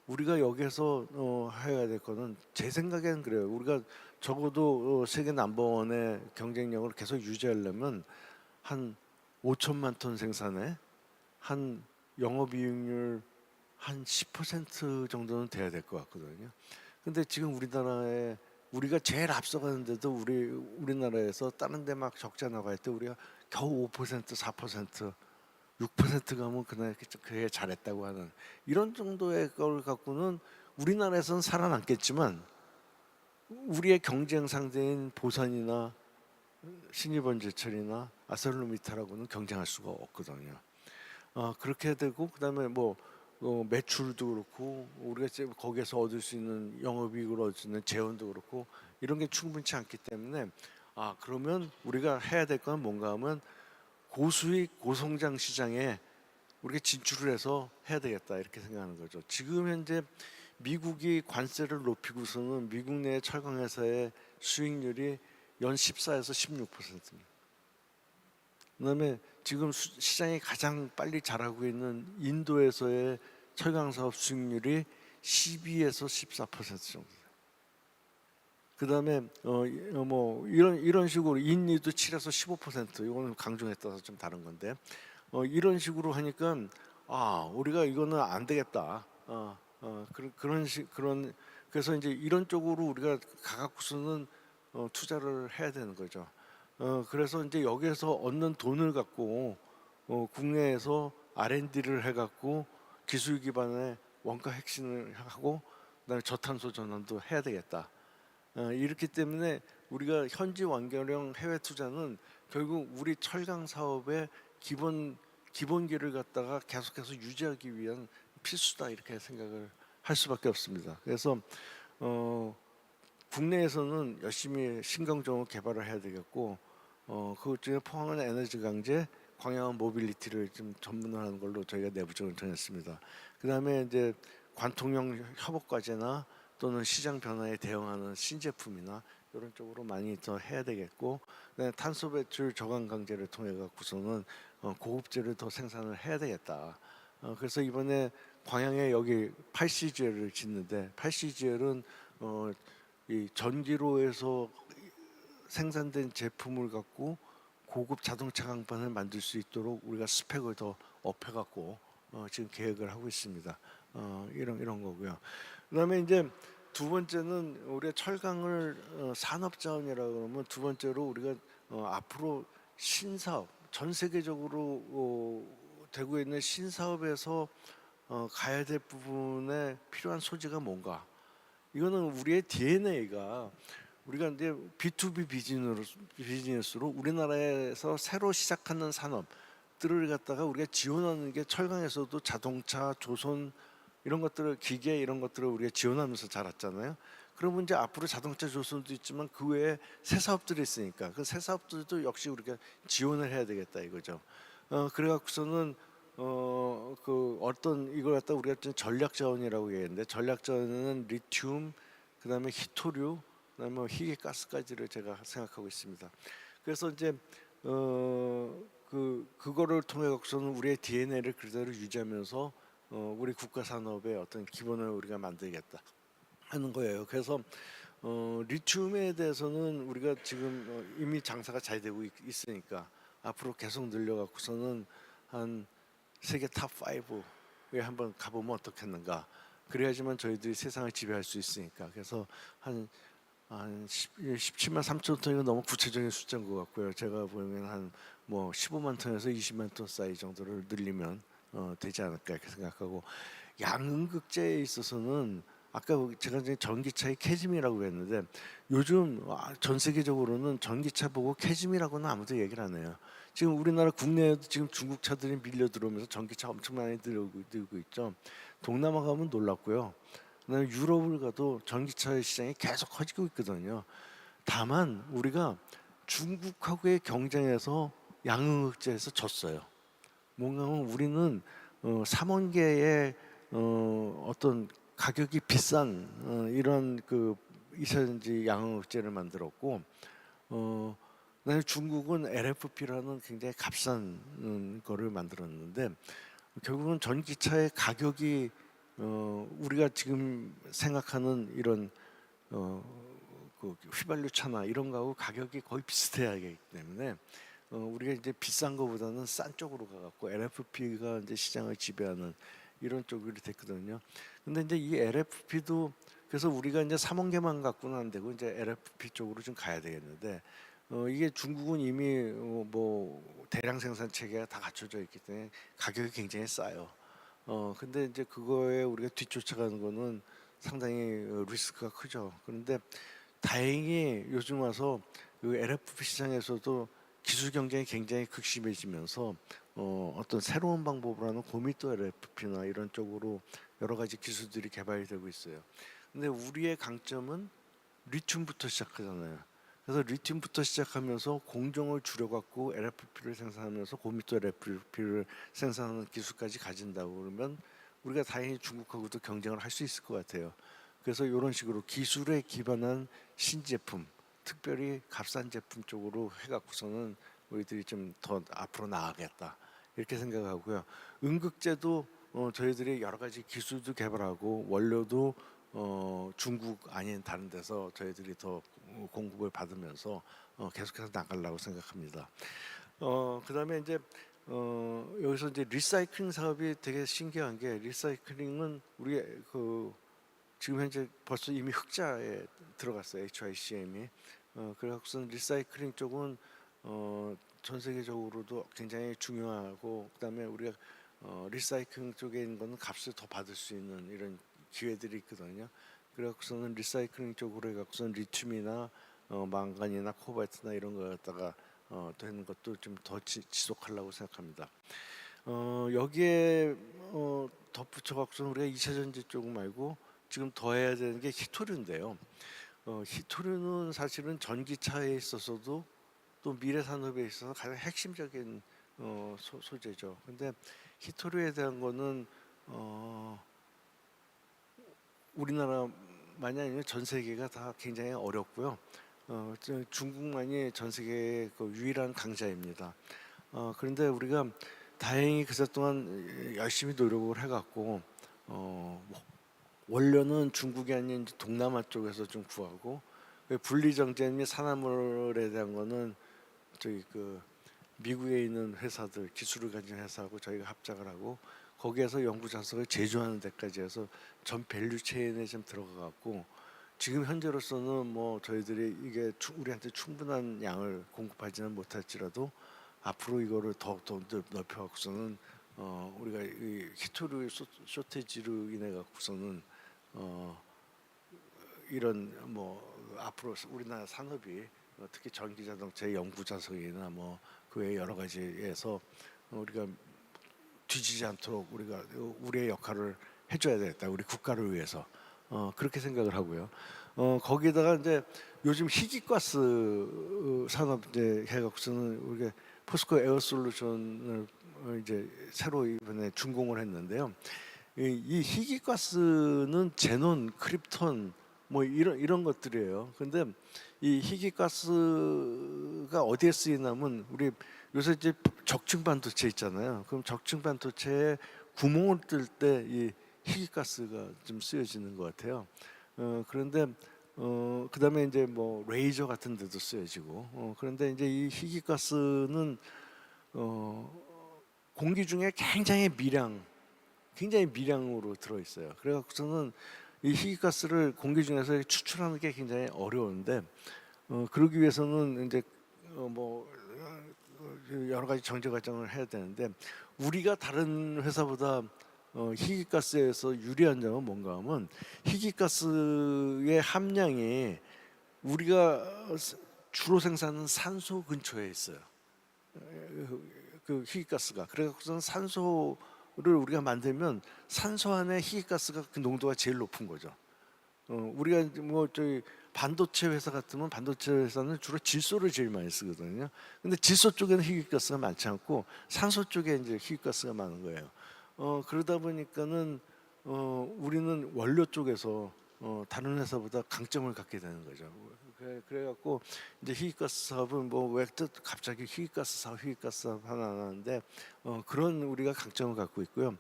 우리가 여기서 해야 될 거는 제 생각에는 그래요. 우리가 적어도 세계 넘버원의 경쟁력을 계속 유지하려면 한 5천만 톤 생산에 한 영업이익률 한 10% 정도는 돼야 될 것 같거든요. 근데 지금 우리나라에 우리가 제일 앞서가는데도 우리나라에서 다른 데 막 적자 나갈 때 우리가 겨우 5%, 4%, 6% 가면 그게 잘했다고 하는 이런 정도의 걸 갖고는 우리나라에서는 살아남겠지만 우리의 경쟁 상대인 보산이나 신일번제철이나 아셀로미탈하고는 경쟁할 수가 없거든요. 그렇게 되고 그다음에 뭐 매출도 그렇고 우리가 지금 거기에서 얻을 수 있는 영업이익을 얻을 수 있는 재원도 그렇고 이런 게 충분치 않기 때문에 그러면 우리가 해야 될 건 뭔가 하면 고수익 고성장 시장에 우리가 진출을 해서 해야 되겠다 이렇게 생각하는 거죠. 지금 현재 미국이 관세를 높이고서는 미국 내 철강 회사의 수익률이 연 14에서 16%입니다. 그다음에 지금 시장이 가장 빨리 자라고 있는 인도에서의 철강 사업 수익률이 12에서 14% 정도. 그다음에 뭐 이런 식으로 인리도 7에서 15%. 이거는 강종에 따라서 좀 다른 건데 이런 식으로 하니까 우리가 이거는 안 되겠다. 그래서 이제 이런 쪽으로 우리가 가갖고서는 투자를 해야 되는 거죠. 그래서 이제 여기에서 얻는 돈을 갖고 국내에서 R&D를 해갖고 기술 기반의 원가 혁신을 하고 그다음에 저탄소 전환도 해야 되겠다. 이렇기 때문에 우리가 현지 완결형 해외 투자는 결국 우리 철강 사업의 기본기를 갖다가 계속해서 유지하기 위한 필수다 이렇게 생각을 할 수밖에 없습니다. 그래서 국내에서는 열심히 신경적으로 개발을 해야 되겠고 그것 중에 포항은 에너지 강제, 광양은 모빌리티를 좀 전문화하는 걸로 저희가 내부적으로 정했습니다. 그다음에 이제 관통형 협업 과제나 또는 시장 변화에 대응하는 신제품이나 이런 쪽으로 많이 더 해야 되겠고, 그다음에 탄소 배출 저감 강제를 통해 갖고서는 고급재를 더 생산을 해야 되겠다. 그래서 이번에 광양에 여기 8CGL을 짓는데 8CGL은 이 전기로에서 생산된 제품을 갖고 고급 자동차 강판을 만들 수 있도록 우리가 스펙을 더 업해갖고 지금 계획을 하고 있습니다. 이런 거고요. 그다음에 이제 두 번째는 우리가 철강을 산업자원이라 그러면 두 번째로 우리가 앞으로 신사업 전 세계적으로 되고 있는 신사업에서 가야 될 부분에 필요한 소지가 뭔가? 이거는 우리의 DNA가 우리가 이제 B2B 비즈니스로 우리나라에서 새로 시작하는 산업들을 갖다가 우리가 지원하는 게 철강에서도 자동차, 조선 이런 것들을 기계 이런 것들을 우리가 지원하면서 자랐잖아요. 그러면 이제 앞으로 자동차 조선도 있지만 그 외에 새 사업들이 있으니까 그 새 사업들도 역시 우리가 지원을 해야 되겠다 이거죠. 그래갖고서는 그 어떤 이걸 갖다 우리가 좀 전략 자원이라고 얘기했는데 전략 자원은 리튬, 그다음에 히토류, 그다음에 뭐 희귀가스까지를 제가 생각하고 있습니다. 그래서 이제 그거를 통해 갖고서는 우리의 DNA를 그대로 유지하면서 우리 국가 산업의 어떤 기본을 우리가 만들겠다 하는 거예요. 그래서 리튬에 대해서는 우리가 지금 이미 장사가 잘 되고 있으니까 앞으로 계속 늘려 갖고서는 한 세계 탑 5에 한번 가보면 어떻겠는가. 그래야지만 저희들이 세상을 지배할 수 있으니까. 그래서 한 17만 3천 톤이면 너무 구체적인 숫자인 것 같고요. 제가 보면 한 뭐 15만 톤에서 20만 톤 사이 정도를 늘리면 되지 않을까 이렇게 생각하고, 양극재에 있어서는 아까 제가 이제 전기차의 캐즘이라고 했는데 요즘 전 세계적으로는 전기차 보고 캐즘이라고는 아무도 얘기를 안 해요. 지금 우리나라 국내에도 지금 중국 차들이 밀려 들어오면서 전기차 엄청 많이 들고 있죠. 동남아 가면 놀랍고요. 그다음에 유럽을 가도 전기차의 시장이 계속 커지고 있거든요. 다만 우리가 중국하고의 경쟁에서 양극재에서 졌어요. 뭔가 하면 우리는 삼원계의 어떤 가격이 비싼 이런 그 이사전지 양극재를 만들었고, 그다음에 중국은 LFP라는 굉장히 값싼 거를 만들었는데 결국은 전기차의 가격이 우리가 지금 생각하는 이런 그 휘발유 차나 이런 거하고 가격이 거의 비슷해야 하기 때문에 우리가 이제 비싼 거보다는 싼 쪽으로 가갖고 LFP가 이제 시장을 지배하는 이런 쪽이 됐거든요. 근데 이제 이 LFP도 그래서 우리가 이제 삼원계만 갖고는 안 되고 이제 LFP 쪽으로 좀 가야 되겠는데 이게 중국은 이미 뭐 대량 생산 체계가 다 갖춰져 있기 때문에 가격이 굉장히 싸요. 근데 이제 그거에 우리가 뒤쫓아가는 거는 상당히 리스크가 크죠. 그런데 다행히 요즘 와서 그 LFP 시장에서도 기술 경쟁이 굉장히 극심해지면서 어떤 새로운 방법으로 하는 고밀도 LFP나 이런 쪽으로 여러 가지 기술들이 개발이 되고 있어요. 근데 우리의 강점은 리튬부터 시작하잖아요. 그래서 리튬부터 시작하면서 공정을 줄여갖고 LFP를 생산하면서 고밀도 LFP를 생산하는 기술까지 가진다고 그러면 우리가 다행히 중국하고도 경쟁을 할 수 있을 것 같아요. 그래서 이런 식으로 기술에 기반한 신제품, 특별히 값싼 제품 쪽으로 해갖고서는 우리들이 좀 더 앞으로 나아가겠다 이렇게 생각하고요. 음극재도 저희들이 여러 가지 기술도 개발하고 원료도 중국 아닌 다른 데서 저희들이 더 공급을 받으면서 계속해서 나가려고 생각합니다. 그다음에 이제 여기서 이제 리사이클링 사업이 되게 신기한 게 리사이클링은 우리 그 지금 현재 벌써 이미 흑자에 들어갔어요. HICM이. 그래서 리사이클링 쪽은 전 세계적으로도 굉장히 중요하고 그다음에 우리가 리사이클링 쪽에 있는 거는 값을 더 받을 수 있는 이런 기회들이 있거든요. 그래서는 리사이클링 쪽으로 해갖고선 리튬이나 망간이나 코발트나 이런 거 갖다가 되는 것도 좀 더 지속하려고 생각합니다. 여기에 덧붙여갖고서 우리가 2차 전지 쪽 말고 지금 더 해야 되는 게 히토류인데요. 히토류는 사실은 전기차에 있어서도 또 미래 산업에 있어서 가장 핵심적인 소재죠. 근데 히토류에 대한 거는 우리나라만이 아니라 전 세계가 다 굉장히 어렵고요. 중국만이 전 세계의 그 유일한 강자입니다. 그런데 우리가 다행히 그새 동안 열심히 노력을 해갖고 뭐 원료는 중국이 아닌 이제 동남아 쪽에서 좀 구하고 분리정제 및 산화물에 대한 거는 저기 그 미국에 있는 회사들 기술을 가진 회사하고 저희가 합작을 하고 거기에서 연구 자석을 제조하는 데까지 해서 전 밸류 체인에 좀 들어가 갖고 지금 현재로서는 뭐 저희들이 이게 우리한테 충분한 양을 공급하지는 못할지라도 앞으로 이거를 더욱더 넓혀 갖고서는 우리가 이 히토류 쇼티지로 인해 갖고서는 이런 뭐 앞으로 우리나라 산업이 특히 전기 자동차 연구 자석이나 뭐 그 외 여러 가지에서 우리가 뒤지지 않도록 우리가 우리의 역할을 해줘야 되겠다. 우리 국가를 위해서 그렇게 생각을 하고요. 거기다가 이제 요즘 희귀가스 산업 이제 해갖고서는 우리가 포스코 에어솔루션을 이제 새로 이번에 준공을 했는데요. 이 희귀가스는 제논, 크립톤 뭐 이런 것들이에요. 근데 이 희귀가스가 어디에 쓰이냐면 우리 요새 이제 적층 반도체 있잖아요. 그럼 적층 반도체에 구멍을 뚫을 때 이 희귀가스가 좀 쓰여지는 것 같아요. 그런데 그다음에 이제 뭐 레이저 같은 데도 쓰여지고 그런데 이제 이 희귀가스는 공기 중에 굉장히 미량으로 들어 있어요. 그래갖고서는 이 희귀가스를 공기 중에서 추출하는 게 굉장히 어려운데 그러기 위해서는 이제 뭐 여러 가지 정제 과정을 해야 되는데 우리가 다른 회사보다 희귀가스에서 유리한 점은 뭔가 하면 희귀가스의 함량이 우리가 주로 생산하는 산소 근처에 있어요. 그 희귀가스가 그래서 산소를 우리가 만들면 산소 안에 희귀가스가 그 농도가 제일 높은 거죠. 우리가 뭐 저희 반도체 회사 같으면 반도체 회사는 주로 질소를 제일 많이 쓰거든요. 근데 질소 쪽에는 희귀가스가 많지 않고 산소 쪽에 이제 희귀가스가 많은 거예요. 그러다 보니까는 우리는 원료 쪽에서 다른 회사보다 강점을 갖게 되는 거죠. 그래갖고 이제 희귀가스 사업은 뭐 왜 갑자기 희귀가스 사업 하나 하는데 그런 우리가 강점을 갖고 있고요.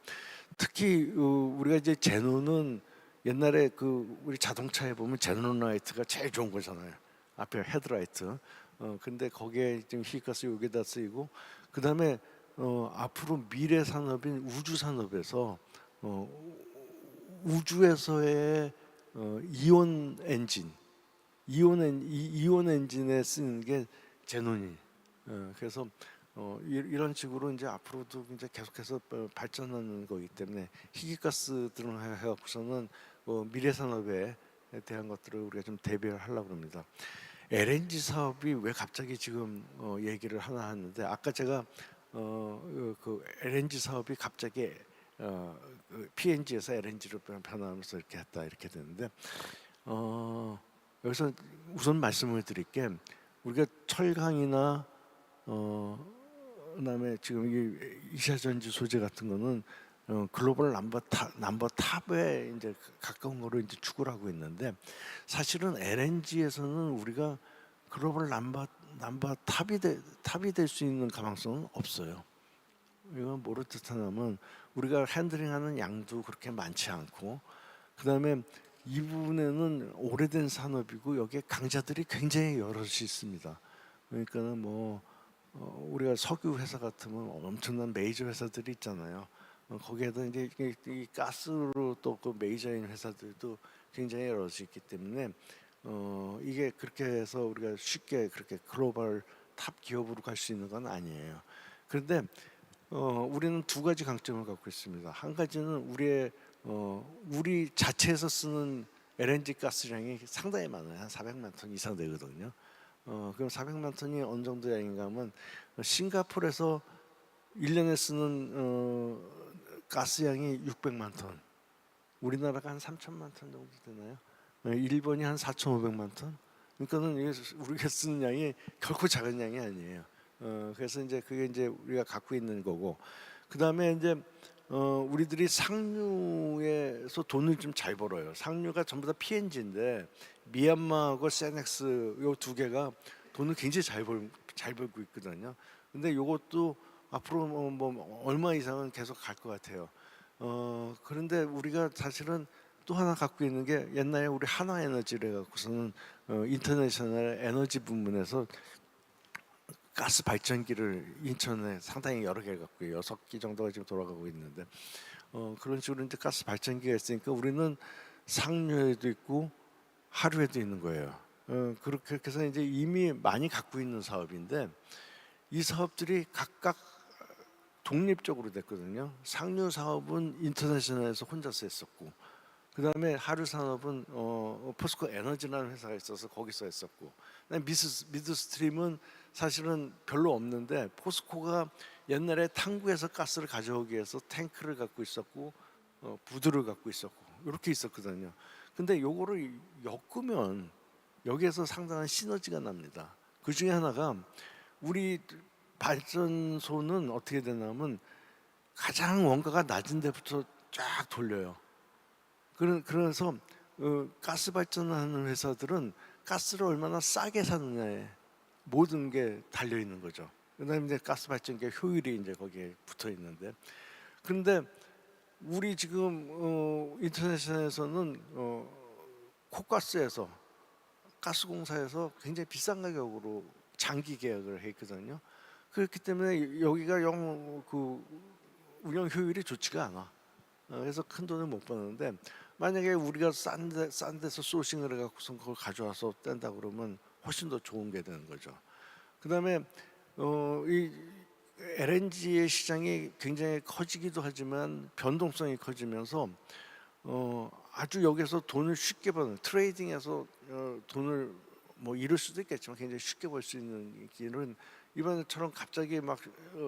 특히 우리가 이제 제노는 옛날에 그 우리 자동차에 보면 제논 라이트가 제일 좋은 거잖아요. 앞에 헤드라이트. 근데 거기에 지금 희귀가스 여기다 쓰이고 그다음에 앞으로 미래 산업인 우주 산업에서 우주에서의 이온 엔진, 이온 엔진에 쓰는 게 제논이. 그래서 이런 식으로 이제 앞으로도 이제 계속해서 발전하는 거기 때문에 희귀가스 들을 해갖고서는 미래 산업에 대한 것들을 우리가 좀 대비를 하려고 합니다. LNG 사업이 왜 갑자기 지금 얘기를 하나 하는데 아까 제가 그 LNG 사업이 갑자기 PNG에서 LNG로 변하면서 이렇게 했다 이렇게 되는데 여기서 우선 말씀을 드릴게 우리가 철강이나 그다음에 지금 이 이샤전지 소재 같은 거는 글로벌 넘버 탑에 이제 가까운 거로 이제 추구를 하고 있는데 사실은 LNG에서는 우리가 글로벌 넘버 탑이 될 수 있는 가능성은 없어요. 이건 뭐를 뜻하냐면 우리가 핸들링하는 양도 그렇게 많지 않고 그다음에 이 부분에는 오래된 산업이고 여기에 강자들이 굉장히 여럿이 있습니다. 그러니까는 뭐 우리가 석유 회사 같으면 엄청난 메이저 회사들이 있잖아요. 거기에도 이제 이 가스로 또 그 메이저인 회사들도 굉장히 여럿이 있기 때문에 이게 그렇게 해서 우리가 쉽게 그렇게 글로벌 탑 기업으로 갈 수 있는 건 아니에요. 그런데 우리는 두 가지 강점을 갖고 있습니다. 한 가지는 우리 자체에서 쓰는 LNG 가스량이 상당히 많아요. 한 400만 톤 이상 되거든요. 그럼 400만 톤이 어느 정도 양인가 하면 싱가포르에서 1년에 쓰는 가스량이 600만 톤. 우리나라가 한 3천만 톤 정도 되나요? 일본이 한 4,500만 톤. 그러니까는 우리가 쓰는 양이 결코 작은 양이 아니에요. 그래서 이제 그게 이제 우리가 갖고 있는 거고. 그다음에 이제 우리들이 상류에서 돈을 좀 잘 벌어요. 상류가 전부 다 PNG인데 미얀마하고 세넥스 요 두 개가 돈을 굉장히 잘 벌고 있거든요. 근데 요것도 앞으로 뭐 얼마 이상은 계속 갈 것 같아요. 그런데 우리가 사실은 또 하나 갖고 있는 게 옛날에 우리 하나에너지를 갖고서는 인터내셔널 에너지 부문에서 가스 발전기를 인천에 상당히 여러 개 갖고 6기 정도가 지금 돌아가고 있는데 그런 식으로 이제 가스 발전기가 있으니까 우리는 상류에도 있고 하류에도 있는 거예요. 그렇게 해서 이제 이미 많이 갖고 있는 사업인데 이 사업들이 각각 독립적으로 됐거든요. 상류 사업은 인터내셔널에서 혼자서 했었고, 그 다음에 하류 산업은 포스코 에너지라는 회사가 있어서 거기서 했었고, 그다음에 미드스트림은 사실은 별로 없는데 포스코가 옛날에 탕구에서 가스를 가져오기 위해서 탱크를 갖고 있었고, 부두를 갖고 있었고 이렇게 있었거든요. 근데 요거를 엮으면 여기에서 상당한 시너지가 납니다. 그 중에 하나가 우리 발전소는 어떻게 되냐면 가장 원가가 낮은 데부터 쫙 돌려요. 그래서 가스 발전하는 회사들은 가스를 얼마나 싸게 사느냐에 모든 게 달려 있는 거죠. 그다음에 이제 가스 발전기 효율이 이제 거기에 붙어 있는데, 그런데 우리 지금 인터내셔널에서는 코가스에서 가스공사에서 굉장히 비싼 가격으로 장기 계약을 해 있거든요. 그렇기 때문에 여기가 그 운영 효율이 좋지가 않아. 그래서 큰 돈을 못 버는데 만약에 우리가 싼 데서 소싱을 해갖고서 그걸 가져와서 뗀다 그러면 훨씬 더 좋은 게 되는 거죠. 그다음에 이 LNG의 시장이 굉장히 커지기도 하지만 변동성이 커지면서 아주 여기서 돈을 쉽게 버는 트레이딩에서 돈을 뭐 잃을 수도 있겠지만 굉장히 쉽게 벌 수 있는 길은 이번처럼 갑자기 막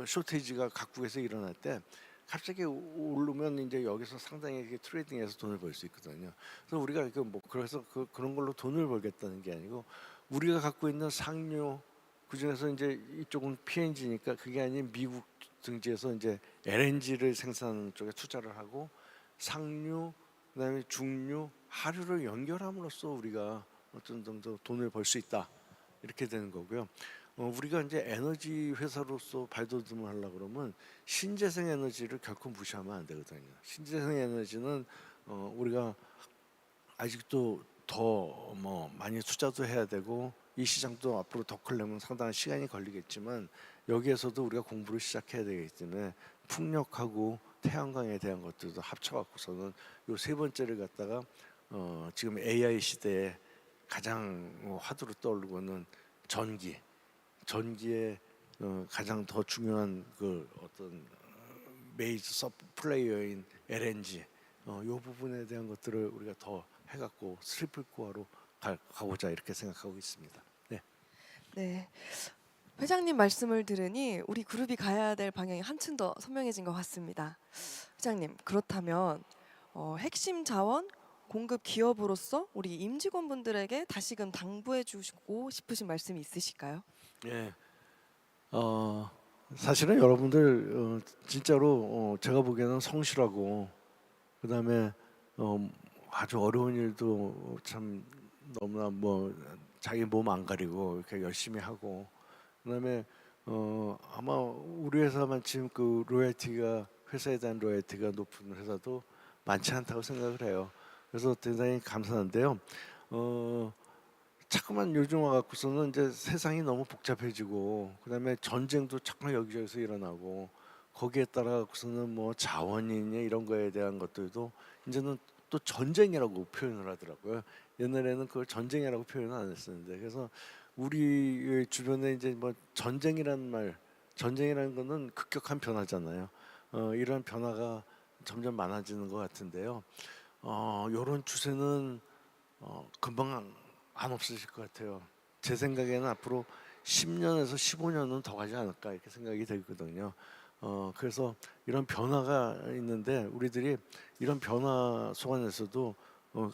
쇼테이지가 각국에서 일어날 때 갑자기 오르면 이제 여기서 상당히 트레이딩에서 돈을 벌 수 있거든요. 그래서 우리가 그래서 그런 걸로 돈을 벌겠다는 게 아니고 우리가 갖고 있는 상류 그중에서 이제 이쪽은 PNG니까 그게 아닌 미국 등지에서 이제 LNG를 생산하는 쪽에 투자를 하고 상류 그다음에 중류 하류를 연결함으로써 우리가 어떤 정도 돈을 벌 수 있다 이렇게 되는 거고요. 우리가 이제 에너지 회사로서 발돋움을 하려 그러면 신재생 에너지를 결코 무시하면 안 되거든요. 신재생 에너지는 우리가 아직도 더 많이 투자도 해야 되고 이 시장도 앞으로 더 크려면 상당한 시간이 걸리겠지만 여기에서도 우리가 공부를 시작해야 되기 때문에 풍력하고 태양광에 대한 것들도 합쳐갖고서는 요 세 번째를 갖다가 지금 AI 시대에 가장 화두로 떠오르고는 전기의 가장 더 중요한 그 어떤 메이저 서브 플레이어인 LNG 요 부분에 대한 것들을 우리가 더 해갖고 트리플 코어로 가고자 이렇게 생각하고 있습니다. 네. 네. 회장님 말씀을 들으니 우리 그룹이 가야 될 방향이 한층 더 선명해진 것 같습니다. 회장님, 그렇다면 핵심 자원 공급 기업으로서 우리 임직원분들에게 다시금 당부해 주시고 싶으신 말씀이 있으실까요? 예. 사실은 여러분들 진짜로 제가 보기에는 성실하고 그다음에 아주 어려운 일도 참 너무나 자기 몸 안 가리고 이렇게 열심히 하고 그다음에 아마 우리 회사만 지금 그 로열티가 회사에 대한 로열티가 높은 회사도 많지 않다고 생각을 해요. 그래서 대단히 감사한데요. 자꾸만 요즘 와갖고서는 이제 세상이 너무 복잡해지고 그다음에 전쟁도 자꾸만 여기저기서 일어나고 거기에 따라 갖고서는 뭐 자원이냐 이런 거에 대한 것들도 이제는 또 전쟁이라고 표현을 하더라고요. 옛날에는 그걸 전쟁이라고 표현을 안 했었는데 그래서 우리 주변에 이제 전쟁이라는 거는 급격한 변화잖아요. 이런 변화가 점점 많아지는 것 같은데요. 이런 추세는 금방 안 없어질 것 같아요. 제 생각에는 앞으로 10년에서 15년은 더 가지 않을까 이렇게 생각이 되거든요. 그래서 이런 변화가 있는데 우리들이 이런 변화 속안에서도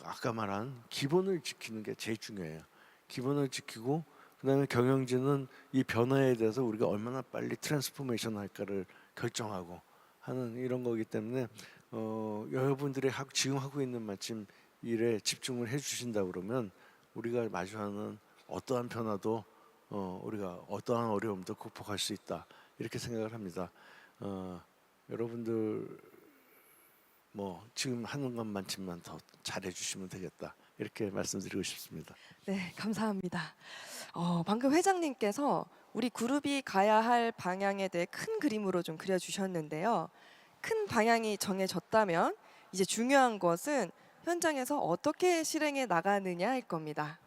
아까 말한 기본을 지키는 게 제일 중요해요. 기본을 지키고 그다음에 경영진은 이 변화에 대해서 우리가 얼마나 빨리 트랜스포메이션 할까를 결정하고 하는 이런 거기 때문에 여러분들이 지금 하고 있는 마침 일에 집중을 해주신다 그러면 우리가 마주하는 어떠한 변화도 우리가 어떠한 어려움도 극복할 수 있다 이렇게 생각을 합니다. 여러분들 뭐 지금 하는 것만큼만 더 잘해주시면 되겠다 이렇게 말씀드리고 싶습니다. 네, 감사합니다. 방금 회장님께서 우리 그룹이 가야 할 방향에 대해 큰 그림으로 좀 그려주셨는데요. 큰 방향이 정해졌다면 이제 중요한 것은 현장에서 어떻게 실행해 나가느냐일 겁니다.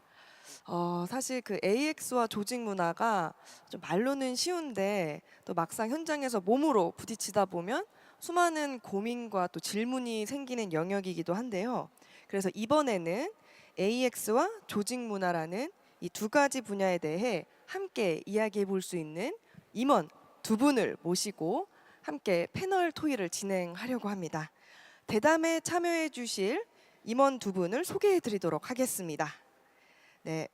사실 그 AX와 조직 문화가 좀 말로는 쉬운데 또 막상 현장에서 몸으로 부딪히다 보면 수많은 고민과 또 질문이 생기는 영역이기도 한데요. 그래서 이번에는 AX와 조직 문화라는 이 두 가지 분야에 대해 함께 이야기해 볼 수 있는 임원 두 분을 모시고 함께 패널 토의를 진행하려고 합니다. 대담에 참여해 주실 임원 두 분을 소개해 드리도록 하겠습니다. 네,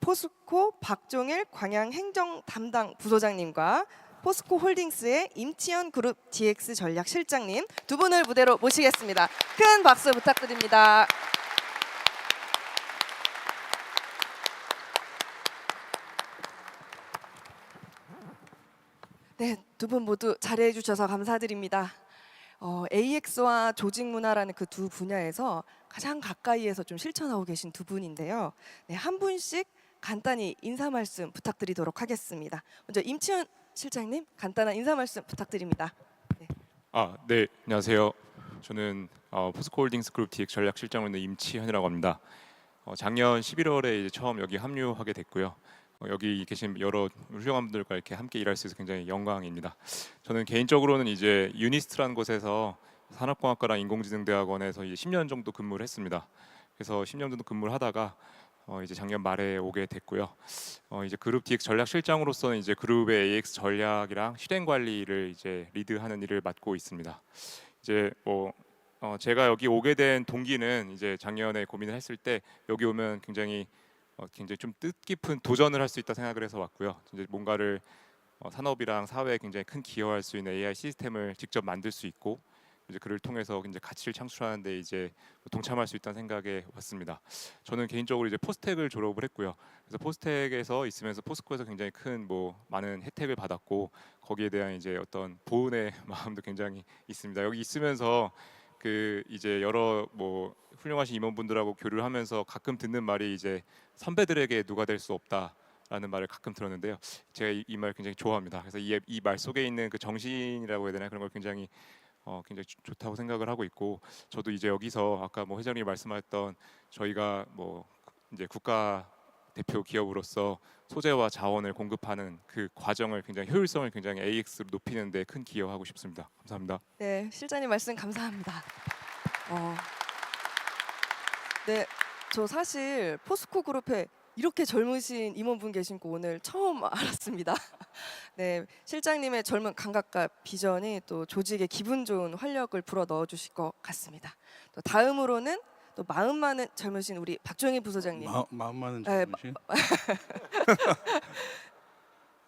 포스코 박종일 광양 행정 담당 부소장님과 포스코 홀딩스의 임치현 그룹 DX 전략 실장님 두 분을 무대로 모시겠습니다. 큰 박수 부탁드립니다. 네, 두 분 모두 잘해 주셔서 감사드립니다. AX와 조직 문화라는 그 두 분야에서 가장 가까이에서 좀 실천하고 계신 두 분인데요. 네, 한 분씩 간단히 인사 말씀 부탁드리도록 하겠습니다. 먼저 임치현 실장님 간단한 인사 말씀 부탁드립니다. 네. 네, 안녕하세요. 저는 포스코홀딩스 그룹 DX 전략 실장으로 있는 임치현이라고 합니다. 작년 11월에 이제 처음 여기 합류하게 됐고요. 여기 계신 여러 훌륭한 분들과 이렇게 함께 일할 수 있어서 굉장히 영광입니다. 저는 개인적으로는 이제 유니스트라는 곳에서 산업공학과랑 인공지능대학원에서 이제 10년 정도 근무를 했습니다. 그래서 10년 정도 근무를 하다가 이제 작년 말에 오게 됐고요. 이제 그룹 DX 전략 실장으로서는 이제 그룹의 AX 전략이랑 실행 관리를 이제 리드하는 일을 맡고 있습니다. 이제 제가 여기 오게 된 동기는 이제 작년에 고민을 했을 때 여기 오면 굉장히 좀 뜻깊은 도전을 할 수 있다 생각을 해서 왔고요. 이제 뭔가를 산업이랑 사회에 굉장히 큰 기여할 수 있는 AI 시스템을 직접 만들 수 있고 이제 그를 통해서 이제 가치를 창출하는데 이제 동참할 수 있다는 생각에 왔습니다. 저는 개인적으로 이제 포스텍을 졸업을 했고요. 그래서 포스텍에서 있으면서 포스코에서 굉장히 큰 많은 혜택을 받았고 거기에 대한 이제 어떤 보은의 마음도 굉장히 있습니다. 여기 있으면서 이제 여러 훌륭하신 임원분들하고 교류를 하면서 가끔 듣는 말이 이제 선배들에게 누가 될 수 없다라는 말을 가끔 들었는데요. 제가 이 말 굉장히 좋아합니다. 그래서 이 말 속에 있는 그 정신이라고 해야 되나 그런 걸 굉장히 좋다고 생각을 하고 있고 저도 이제 여기서 아까 회장님이 말씀하셨던 저희가 이제 국가 대표 기업으로서 소재와 자원을 공급하는 그 과정을 굉장히 효율성을 굉장히 AX로 높이는 데 큰 기여하고 싶습니다. 감사합니다. 네, 실장님 말씀 감사합니다. 네, 저 사실 포스코 그룹에 이렇게 젊으신 임원분 계신 거 오늘 처음 알았습니다. 네, 실장님의 젊은 감각과 비전이 또 조직에 기분 좋은 활력을 불어 넣어 주실 것 같습니다. 또 다음으로는 또 마음 많은 젊으신 우리 박종희 부소장님. 마음 많은 네, 젊으신?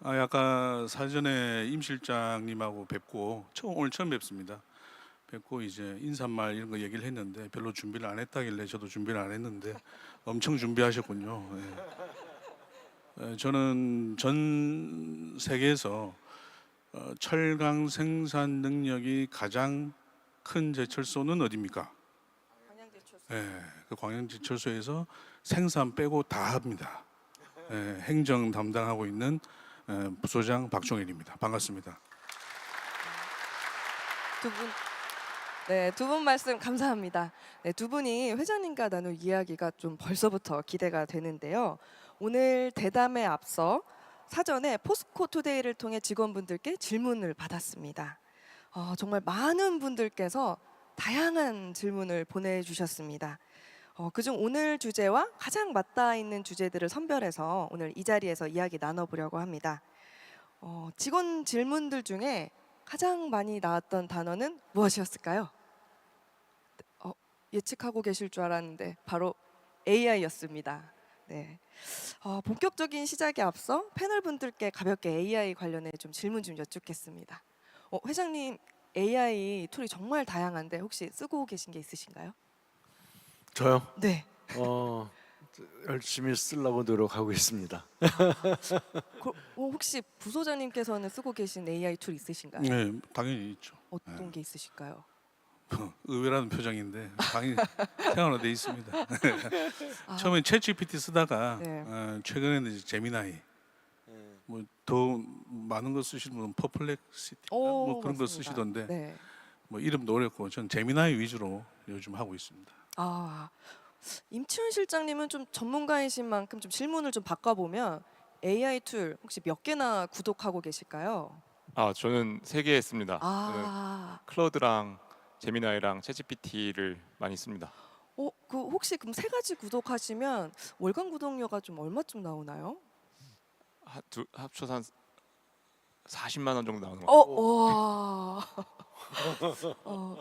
약간 사전에 임 실장님하고 뵙고 오늘 처음 뵙습니다. 뵙고 이제 인사말 이런 거 얘기를 했는데 별로 준비를 안 했다길래 저도 준비를 안 했는데 엄청 준비하셨군요. 예. 저는 전 세계에서 철강 생산 능력이 가장 큰 제철소는 어디입니까? 광양제철소. 예, 그 광양제철소에서 생산 빼고 다 합니다. 예, 행정 담당하고 있는 부소장 박종일입니다. 반갑습니다. 두 분, 네, 두 분 말씀 감사합니다. 네, 두 분이 회장님과 나눌 이야기가 좀 벌써부터 기대가 되는데요. 오늘 대담에 앞서 사전에 포스코 투데이를 통해 직원분들께 질문을 받았습니다. 정말 많은 분들께서 다양한 질문을 보내주셨습니다. 그중 오늘 주제와 가장 맞닿아 있는 주제들을 선별해서 오늘 이 자리에서 이야기 나눠보려고 합니다. 직원 질문들 중에 가장 많이 나왔던 단어는 무엇이었을까요? 예측하고 계실 줄 알았는데 바로 AI였습니다. 네. 본격적인 시작에 앞서 패널 분들께 가볍게 AI 관련해 좀 질문 좀 여쭙겠습니다. 회장님 AI 툴이 정말 다양한데 혹시 쓰고 계신 게 있으신가요? 저요? 네. 어, 열심히 쓰려고 노력하고 있습니다. 혹시 부소장님께서는 쓰고 계신 AI 툴 있으신가요? 네, 당연히 있죠. 어떤 게 있으실까요? 의외라는 표정인데 당연히 태어나돼 있습니다. 아, 처음엔 챗GPT 쓰다가 네. 최근에는 이제 제미나이, 뭐 더 많은 거 쓰시는 분은 퍼플렉시티 뭐 그런 거 맞습니다. 쓰시던데 네. 뭐 이름도 어렵고 전 제미나이 위주로 요즘 하고 있습니다. 아, 임치훈 실장님은 좀 전문가이신 만큼 좀 질문을 좀 바꿔보면 AI 툴 혹시 몇 개나 구독하고 계실까요? 저는 3개 했습니다. 저는 아, 클로드랑 제미나이랑 챗GPT를 많이 씁니다. 그 혹시 그럼 세 가지 구독하시면 월간 구독료가 좀 얼마쯤 나오나요? 합쳐서 한 40만 원 정도 나오는 것 같아요. 와. 어,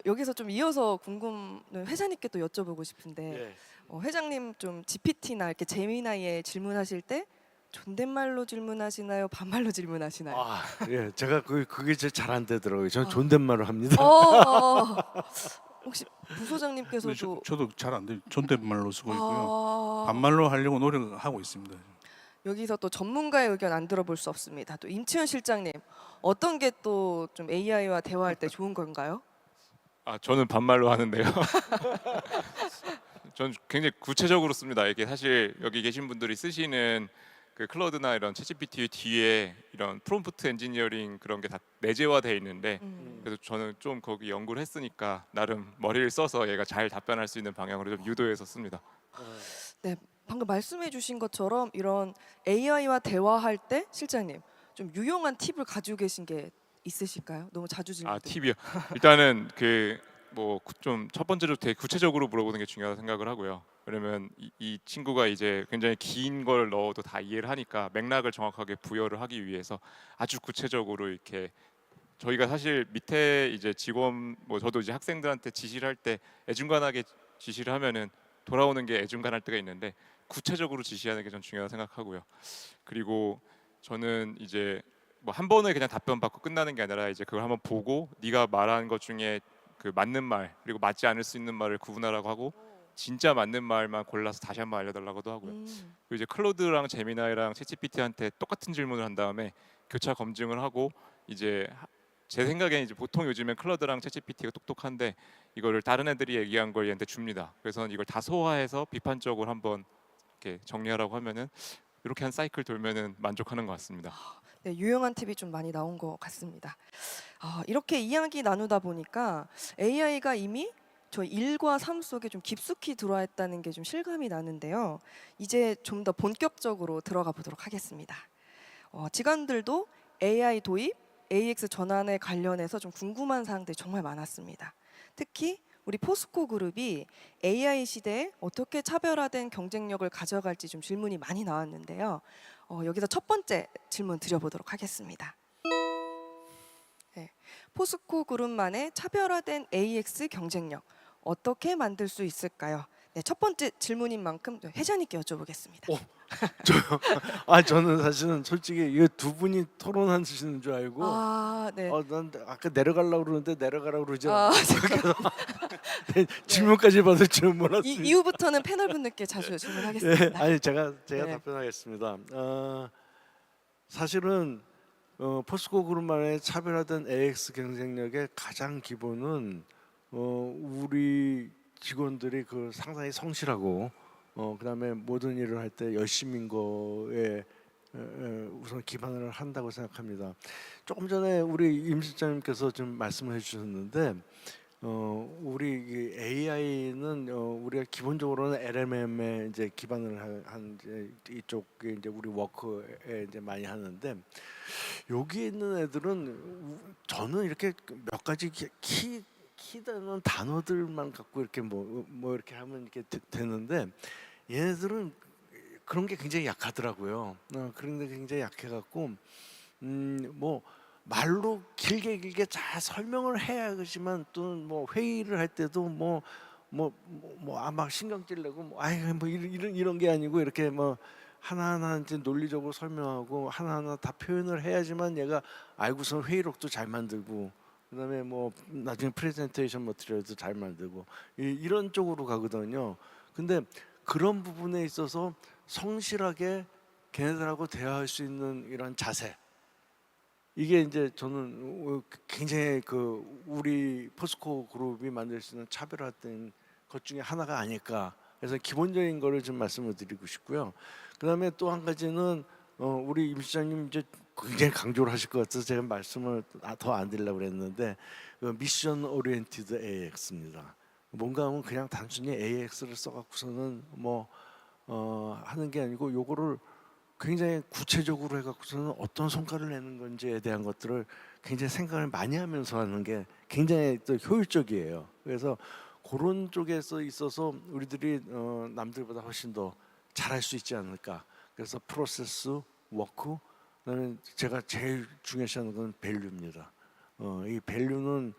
여기서 좀 이어서 궁금한 회장님께 또 여쭤보고 싶은데 예. 회장님 좀 GPT나 이렇게 제미나이에 질문하실 때 존댓말로 질문하시나요? 반말로 질문하시나요? 아, 예, 제가 그게 제일 잘 안 되더라고요. 저는 아. 존댓말로 합니다. 혹시 근데 부소장님께서도 저도 잘 안 돼요. 존댓말로 쓰고 있고요. 아, 반말로 하려고 노력하고 있습니다. 여기서 또 전문가의 의견 안 들어볼 수 없습니다. 또 임치현 실장님 어떤 게 또 좀 AI와 대화할 때 좋은 건가요? 저는 반말로 하는데요. 전 굉장히 구체적으로 씁니다. 이게 사실 여기 계신 분들이 쓰시는 그 클로드나 이런 챗GPT 뒤에 이런 프롬프트 엔지니어링 그런 게 다 내재화되어 있는데 그래서 저는 좀 거기 연구를 했으니까 나름 머리를 써서 얘가 잘 답변할 수 있는 방향으로 좀 유도해서 씁니다. 네, 방금 말씀해주신 것처럼 이런 AI와 대화할 때 실장님 좀 유용한 팁을 가지고 계신 게 있으실까요? 너무 자주 질문드립니다. 팁이요. 일단은 그 뭐 좀 첫 번째로 되게 구체적으로 물어보는 게 중요하다고 생각을 하고요. 왜냐면 이 친구가 이제 굉장히 긴 걸 넣어도 다 이해를 하니까 맥락을 정확하게 부여를 하기 위해서 아주 구체적으로 이렇게 저희가 사실 밑에 이제 직원 뭐 저도 이제 학생들한테 지시를 할 때 애중간하게 지시를 하면은 돌아오는 게 애중간할 때가 있는데 구체적으로 지시하는 게 전 중요하다고 생각하고요. 그리고 저는 이제 뭐 한 번에 그냥 답변 받고 끝나는 게 아니라 이제 그걸 한번 보고 네가 말한 것 중에 그 맞는 말 그리고 맞지 않을 수 있는 말을 구분하라고 하고 진짜 맞는 말만 골라서 다시 한번 알려달라고도 하고요. 그리고 이제 클로드랑 제미나이랑 챗GPT한테 똑같은 질문을 한 다음에 교차 검증을 하고 이제 제 생각에는 이제 보통 요즘엔 클로드랑 챗GPT가 똑똑한데 이거를 다른 애들이 얘기한 걸 얘한테 줍니다. 그래서 이걸 다 소화해서 비판적으로 한번 이렇게 정리하라고 하면은 이렇게 한 사이클 돌면은 만족하는 것 같습니다. 네, 유용한 팁이 좀 많이 나온 것 같습니다. 이렇게 이야기 나누다 보니까 AI가 이미 저희 일과 삶 속에 좀 깊숙이 들어와 있다는 게 좀 실감이 나는데요. 이제 좀 더 본격적으로 들어가 보도록 하겠습니다. 직원들도 AI 도입, AX 전환에 관련해서 좀 궁금한 사항들이 정말 많았습니다. 특히 우리 포스코 그룹이 AI 시대에 어떻게 차별화된 경쟁력을 가져갈지 좀 질문이 많이 나왔는데요. 여기서 첫 번째 질문 드려보도록 하겠습니다. 네, 포스코 그룹만의 차별화된 AX 경쟁력 어떻게 만들 수 있을까요? 네, 첫 번째 질문인 만큼 회장님께 여쭤보겠습니다. 저는 사실은 솔직히 이 두 분이 토론하시는 줄 알고 네. 난 아까 내려가려고 그러는데 내려가라고 그러지 아, 않았어요. 질문까지 받을 줄 몰랐어요. 이후부터는 패널 분들께 자주 예, 질문하겠습니다. 아니 제가 네. 답변하겠습니다. 사실은 포스코 그룹만의 차별화된 AX 경쟁력의 가장 기본은 우리 직원들이 그 상당히 성실하고 그다음에 모든 일을 할 때 열심인 거에 우선 기반을 한다고 생각합니다. 조금 전에 우리 임 실장님께서 좀 말씀을 해주셨는데 우리 AI는 우리가 기본적으로는 LLM에 이제 기반을 한 이제 이쪽에 이제 우리 워크에 이제 많이 하는데 여기 있는 애들은 저는 이렇게 몇 가지 키되는 단어들만 갖고 이렇게 뭐 이렇게 하면 이렇게 되는데 얘네들은 그런 게 굉장히 약하더라고요. 그런 게 굉장히 약해갖고 뭐 말로 길게 잘 설명을 해야 그렇지만 또 뭐 회의를 할 때도 막 신경질 내고 뭐 이런 게 아니고 이렇게 뭐 하나하나 이제 논리적으로 설명하고 하나하나 다 표현을 해야지만 얘가 알고서 회의록도 잘 만들고 그다음에 뭐 나중에 프레젠테이션 머티리얼도 잘 만들고 이런 쪽으로 가거든요. 근데 그런 부분에 있어서 성실하게 걔네들하고 대화할 수 있는 이런 자세, 이게 이제 저는 굉장히 그 우리 포스코 그룹이 만들 수 있는 차별화된 것 중에 하나가 아닐까. 그래서 기본적인 거를 좀 말씀을 드리고 싶고요. 그다음에 또 한 가지는 우리 임 시장님 이제 굉장히 강조를 하실 것 같아서 제가 말씀을 더 안 드리려고 그랬는데 미션 오리엔티드 AX입니다. 뭔가 하면 그냥 단순히 AX를 써갖고서는 뭐 하는 게 아니고 요거를 굉장히 구체적으로 해갖고서는 어떤 성과를 내는 건지에 대한 것들을 굉장히 생각을 많이 하면서 하는 게 굉장히 또 효율적이에요. 그래서 그런 쪽에서 있어서 우리들이 남들보다 훨씬 더 잘할 수 있지 않을까. 그래서 프로세스, 워크, 그다음에 제가 제일 중요시하는 건 밸류입니다. 이 밸류는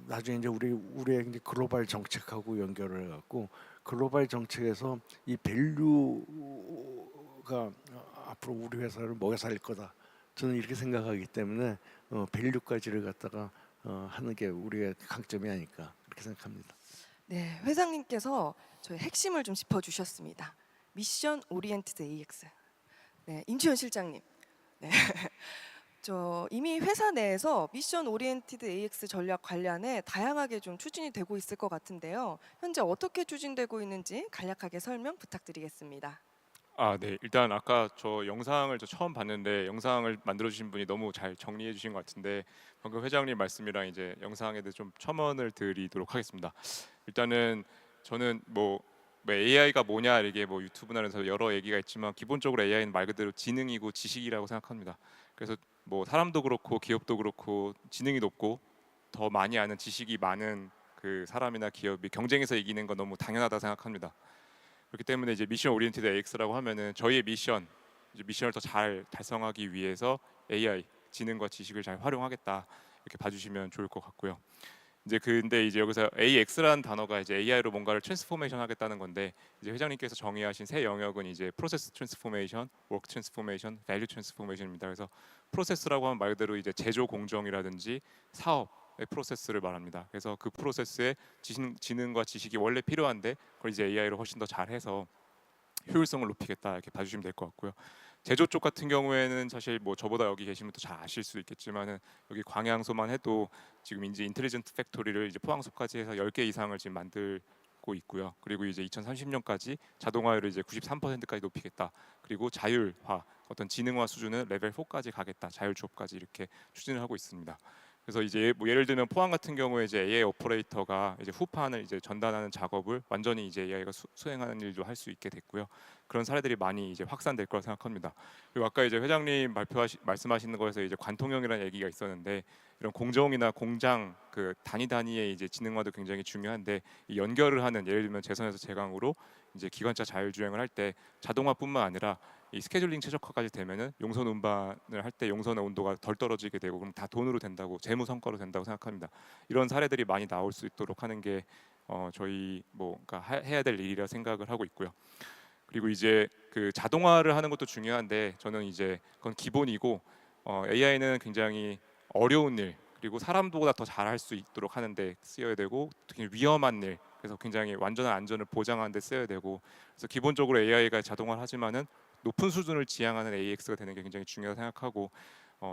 나중에 이제 우리의 이제 글로벌 정책하고 연결을 해갖고 글로벌 정책에서 이 밸류가 앞으로 우리 회사를 먹여 살릴 거다. 저는 이렇게 생각하기 때문에 밸류까지를 갖다가 하는 게 우리의 강점이 아닐까 그렇게 생각합니다. 네, 회장님께서 저희 핵심을 좀 짚어주셨습니다. 미션 오리엔티드 AX. 네, 임치현 실장님. 네. 저 이미 회사 내에서 미션 오리엔티드 AX 전략 관련해 다양하게 좀 추진이 되고 있을 것 같은데요. 현재 어떻게 추진되고 있는지 간략하게 설명 부탁드리겠습니다. 네. 일단 아까 저 영상을 처음 봤는데 영상을 만들어 주신 분이 너무 잘 정리해 주신 것 같은데 방금 회장님 말씀이랑 이제 영상에 대해서 좀 첨언을 드리도록 하겠습니다. 일단은 저는 뭐 AI가 뭐냐 이게 뭐 유튜브나 이런 여러 얘기가 있지만 기본적으로 AI는 말 그대로 지능이고 지식이라고 생각합니다. 그래서 뭐 사람도 그렇고 기업도 그렇고 지능이 높고 더 많이 아는 지식이 많은 그 사람이나 기업이 경쟁에서 이기는 건 너무 당연하다 생각합니다. 그렇기 때문에 이제 미션 오리엔티드 AX라고 하면은 저희의 미션, 이제 미션을 더 잘 달성하기 위해서 AI 지능과 지식을 잘 활용하겠다 이렇게 봐주시면 좋을 것 같고요. 이제 근데 이제 여기서 AX라는 단어가 이제 AI로 뭔가를 트랜스포메이션 하겠다는 건데 이제 회장님께서 정의하신 세 영역은 이제 프로세스 트랜스포메이션, 워크 트랜스포메이션, 밸류 트랜스포메이션입니다. 그래서 프로세스라고 하면 말 그대로 이제 제조 공정이라든지 사업의 프로세스를 말합니다. 그래서 그 프로세스에 지능과 지식이 원래 필요한데 그걸 이제 AI로 훨씬 더 잘해서 효율성을 높이겠다 이렇게 봐주시면 될 것 같고요. 제조 쪽 같은 경우에는 사실 뭐 저보다 여기 계시면 더 잘 아실 수 있겠지만은 여기 광양소만 해도 지금 이제 인텔리전트 팩토리를 이제 포항소까지 해서 10개 이상을 지금 만들고 있고요. 그리고 이제 2030년까지 자동화율을 이제 93%까지 높이겠다. 그리고 자율화, 어떤 지능화 수준은 레벨 4까지 가겠다. 자율 주업까지 이렇게 추진을 하고 있습니다. 그래서 이제 뭐 예를 들면 포항 같은 경우에 이제 AI 오퍼레이터가 이제 후판을 이제 전단하는 작업을 완전히 이제 AI가 수행하는 일도 할 수 있게 됐고요. 그런 사례들이 많이 이제 확산될 거라 생각합니다. 그리고 아까 이제 회장님 말씀하시는 거에서 이제 관통형이라는 얘기가 있었는데 이런 공정이나 공장 그 단위의 이제 지능화도 굉장히 중요한데 이 연결을 하는 예를 들면 제선에서 제강으로 이제 기관차 자율주행을 할 때 자동화뿐만 아니라 이 스케줄링 최적화까지 되면은 용선 운반을 할 때 용선의 온도가 덜 떨어지게 되고 그럼 다 돈으로 된다고 재무 성과로 된다고 생각합니다. 이런 사례들이 많이 나올 수 있도록 하는 게 저희 뭐 그러니까 해야 될 일이라 생각을 하고 있고요. 그리고 이제 그 자동화를 하는 것도 중요한데 저는 이제 그건 기본이고 AI는 굉장히 어려운 일 그리고 사람보다 더 잘할 수 있도록 하는데 쓰여야 되고 특히 위험한 일 그래서 굉장히 완전한 안전을 보장하는 데 쓰여야 되고 그래서 기본적으로 AI가 자동화를 하지만은 높은 수준을 지향하는 AX가 되는 게 굉장히 중요하다고 생각하고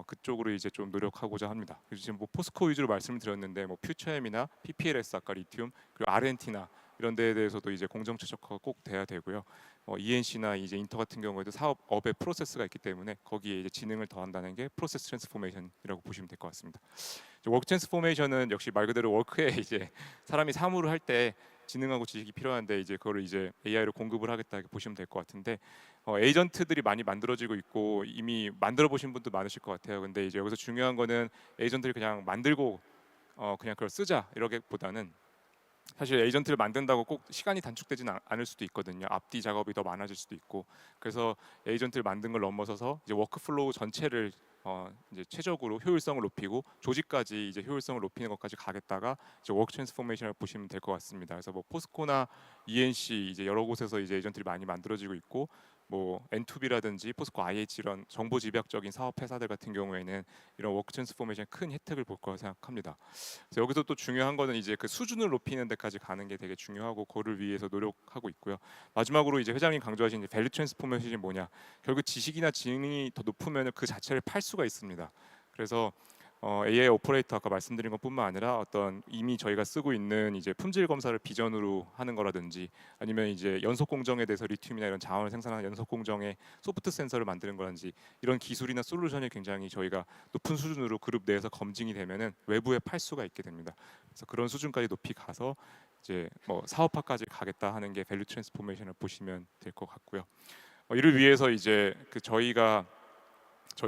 그쪽으로 이제 좀 노력하고자 합니다. 그래서 지금 뭐 포스코 위주로 말씀을 드렸는데 뭐 퓨처엠이나 PPLS 아까 리튬 그리고 아르헨티나 이런 데에 대해서도 이제 공정 최적화가 꼭 돼야 되고요. ENC나 이제 인터 같은 경우에도 사업업의 프로세스가 있기 때문에 거기에 이제 지능을 더한다는 게 프로세스 트랜스포메이션이라고 보시면 될 것 같습니다. 워크 트랜스포메이션은 역시 말 그대로 워크에 이제 사람이 사무를 할 때 지능하고 지식이 필요한데 이제 그거를 이제 AI로 공급을 하겠다 이렇게 보시면 될 것 같은데 에이전트들이 많이 만들어지고 있고 이미 만들어 보신 분도 많으실 것 같아요. 근데 이제 여기서 중요한 거는 에이전트를 그냥 만들고 그냥 그걸 쓰자 이러기보다는 사실 에이전트를 만든다고 꼭 시간이 단축되지는 않을 수도 있거든요. 앞뒤 작업이 더 많아질 수도 있고 그래서 에이전트를 만든 걸 넘어서서 이제 워크플로우 전체를 이제 최적으로 효율성을 높이고 조직까지 이제 효율성을 높이는 것까지 가겠다가 이제 워크 트랜스포메이션을 보시면 될 것 같습니다. 그래서 뭐 포스코나 ENC 이제 여러 곳에서 이제 에이전트들이 많이 만들어지고 있고 뭐 N2B라든지 포스코 IH 이런 정보 집약적인 사업 회사들 같은 경우에는 이런 워크 트랜스포메이션에 큰 혜택을 볼 거라 생각합니다. 그래서 여기서 또 중요한 거는 이제 그 수준을 높이는 데까지 가는 게 되게 중요하고 그거를 위해서 노력하고 있고요. 마지막으로 이제 회장님 강조하신 밸류 트랜스포메이션이 뭐냐? 결국 지식이나 지능이 더 높으면 그 자체를 팔 수가 있습니다. 그래서 AI 오퍼레이터 아까 말씀드린 것뿐만 아니라 어떤 이미 저희가 쓰고 있는 이제 품질 검사를 비전으로 하는 거라든지 아니면 이제 연속 공정에 대해서 리튬이나 이런 자원을 생산하는 연속 공정의 소프트 센서를 만드는 거라든지 이런 기술이나 솔루션이 굉장히 저희가 높은 수준으로 그룹 내에서 검증이 되면은 외부에 팔 수가 있게 됩니다. 그래서 그런 수준까지 높이 가서 이제 뭐 사업화까지 가겠다 하는 게 밸류 트랜스포메이션을 보시면 될 것 같고요. 이를 위해서 이제 저희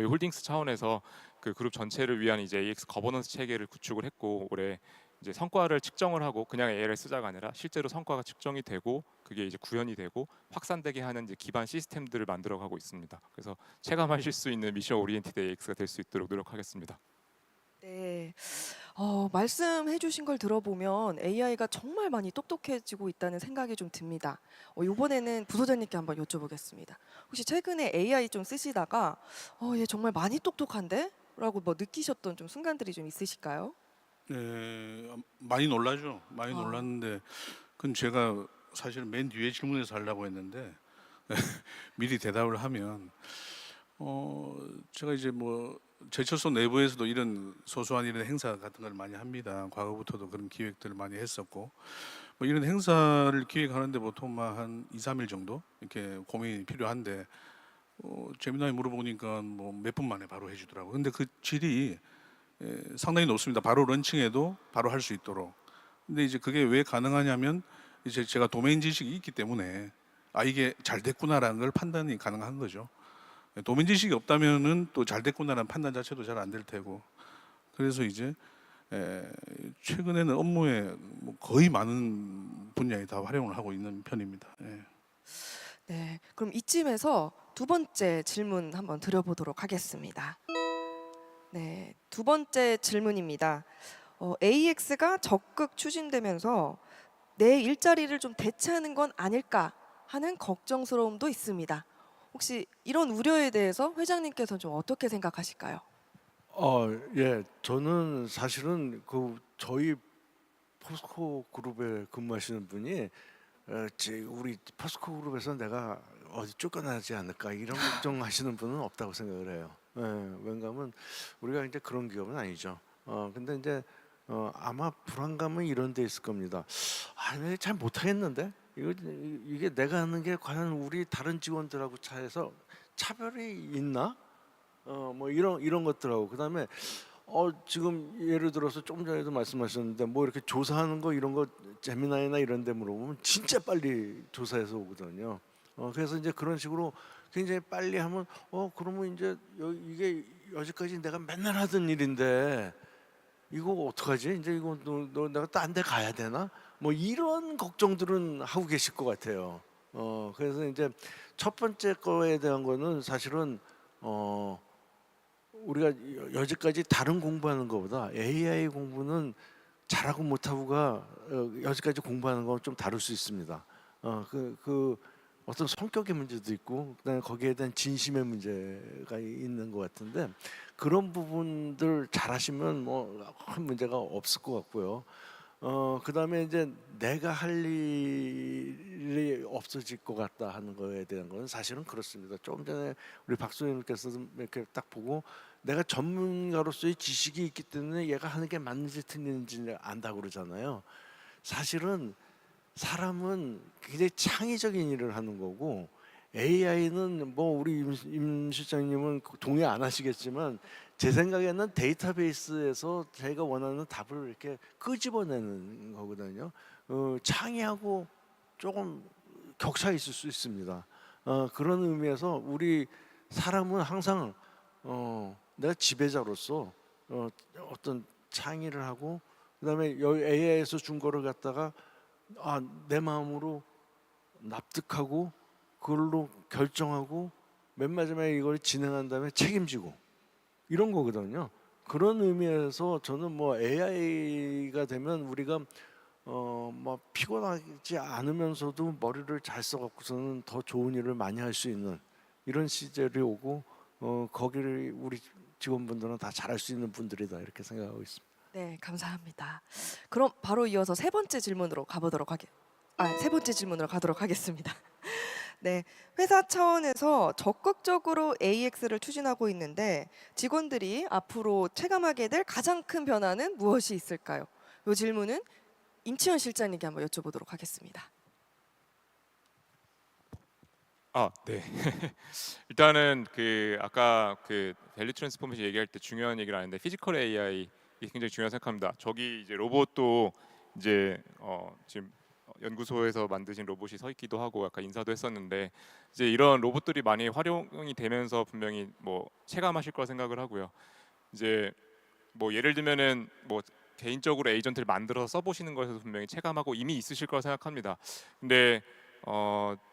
홀딩스 차원에서 그 그룹 전체를 위한 이제 AX 거버넌스 체계를 구축을 했고 올해 이제 성과를 측정을 하고 그냥 AI를 쓰자가 아니라 실제로 성과가 측정이 되고 그게 이제 구현이 되고 확산되게 하는 이제 기반 시스템들을 만들어가고 있습니다. 그래서 체감하실 수 있는 미션 오리엔티드 AX가 될 수 있도록 노력하겠습니다. 네. 말씀해주신 걸 들어보면 AI가 정말 많이 똑똑해지고 있다는 생각이 좀 듭니다. 이번에는 부소장님께 한번 여쭤보겠습니다. 혹시 최근에 AI 좀 쓰시다가 얘 정말 많이 똑똑한데? 라고 뭐 느끼셨던 좀 순간들이 좀 있으실까요? 네, 많이 놀라죠. 많이 아. 놀랐는데 그건 제가 사실 맨 뒤에 질문에서 하려고 했는데 미리 대답을 하면 제가 이제 뭐 제철소 내부에서도 이런 소소한 이런 행사 같은 걸 많이 합니다. 과거부터도 그런 기획들을 많이 했었고 뭐 이런 행사를 기획하는데 보통 한 2, 3일 정도 이렇게 고민이 필요한데 재미나게 물어보니까 뭐 몇 분 만에 바로 해주더라고요. 근데 그 질이 상당히 높습니다. 바로 런칭해도 바로 할 수 있도록. 근데 이제 그게 왜 가능하냐면 이제 제가 도메인 지식이 있기 때문에 이게 잘 됐구나라는 걸 판단이 가능한 거죠. 도메인 지식이 없다면은 또 잘 됐구나라는 판단 자체도 잘 안 될 테고. 그래서 이제 최근에는 업무에 뭐 거의 많은 분야에 다 활용을 하고 있는 편입니다. 예. 네. 그럼 이쯤에서 두 번째 질문 한번 드려보도록 하겠습니다. 네. 두 번째 질문입니다. AX가 적극 추진되면서 내 일자리를 좀 대체하는 건 아닐까 하는 걱정스러움도 있습니다. 혹시 이런 우려에 대해서 회장님께서는 좀 어떻게 생각하실까요? 예, 저는 사실은 그 저희 포스코 그룹에 근무하시는 분이 우리 포스코 그룹에서 내가 어디 쫓겨나지 않을까 이런 걱정하시는 분은 없다고 생각을 해요. 예, 왜냐하면 우리가 이제 그런 기업은 아니죠. 근데 이제 아마 불안감은 이런 데 있을 겁니다. 내가 잘 못하겠는데 이게 내가 하는 게 과연 우리 다른 직원들하고 차에서 차별이 있나? 뭐 이런 것들하고 그다음에 지금 예를 들어서 조금 전에도 말씀하셨는데 뭐 이렇게 조사하는 거 이런 거 재미나이나 이런 데 물어보면 진짜 빨리 조사해서 오거든요. 그래서 이제 그런 식으로 굉장히 빨리 하면 그러면 이제 이게 여지까지 내가 맨날 하던 일인데 이거 어떡하지? 이제 이거 너 내가 딴 데 가야 되나? 뭐 이런 걱정들은 하고 계실 것 같아요. 그래서 이제 첫 번째 거에 대한 거는 사실은 우리가 여지까지 다른 공부하는 것보다 AI 공부는 잘하고 못하고가 여지까지 공부하는 건 좀 다를 수 있습니다. 그 어떤 성격의 문제도 있고 그다음에 거기에 대한 진심의 문제가 있는 것 같은데 그런 부분들 잘하시면 뭐 큰 문제가 없을 것 같고요. 그다음에 이제 내가 할 일이 없어질 것 같다 하는 거에 대한 건 사실은 그렇습니다. 조금 전에 우리 박소연님께서도 이렇게 딱 보고 내가 전문가로서의 지식이 있기 때문에 얘가 하는 게 맞는지 틀리는지 안다고 그러잖아요. 사실은 사람은 굉장히 창의적인 일을 하는 거고 AI는 뭐 우리 임 실장님은 동의 안 하시겠지만 제 생각에는 데이터베이스에서 제가 원하는 답을 이렇게 끄집어내는 거거든요. 창의하고 조금 격차 있을 수 있습니다. 그런 의미에서 우리 사람은 항상 내가 지배자로서 어떤 창의를 하고 그다음에 AI에서 준 거를 갖다가 내 마음으로 납득하고 그걸로 결정하고 맨 마지막에 이걸 진행한 다음에 책임지고 이런 거거든요. 그런 의미에서 저는 뭐 AI가 되면 우리가 뭐 피곤하지 않으면서도 머리를 잘 써갖고서는 더 좋은 일을 많이 할 수 있는 이런 시절이 오고 거기를 우리 직원분들은 다 잘할 수 있는 분들이다 이렇게 생각하고 있습니다. 네, 감사합니다. 그럼 바로 이어서 세 번째 질문으로 세 번째 질문으로 가도록 하겠습니다. 네, 회사 차원에서 적극적으로 AX를 추진하고 있는데 직원들이 앞으로 체감하게 될 가장 큰 변화는 무엇이 있을까요? 이 질문은 임치현 실장님께 한번 여쭤보도록 하겠습니다. 네. 일단은 그 아까 그 밸류 트랜스포메이션 얘기할 때 중요한 얘기를 하는데 피지컬 AI 이 굉장히 중요하다고 생각합니다. 저기 이제 로봇도 이제 지금 연구소에서 만드신 로봇이 서 있기도 하고 아까 인사도 했었는데 이제 이런 로봇들이 많이 활용이 되면서 분명히 뭐 체감하실 거라 생각을 하고요. 이제 뭐 예를 들면은 뭐 개인적으로 에이전트를 만들어서 써보시는 것에서 분명히 체감하고 이미 있으실 거라 생각합니다. 근데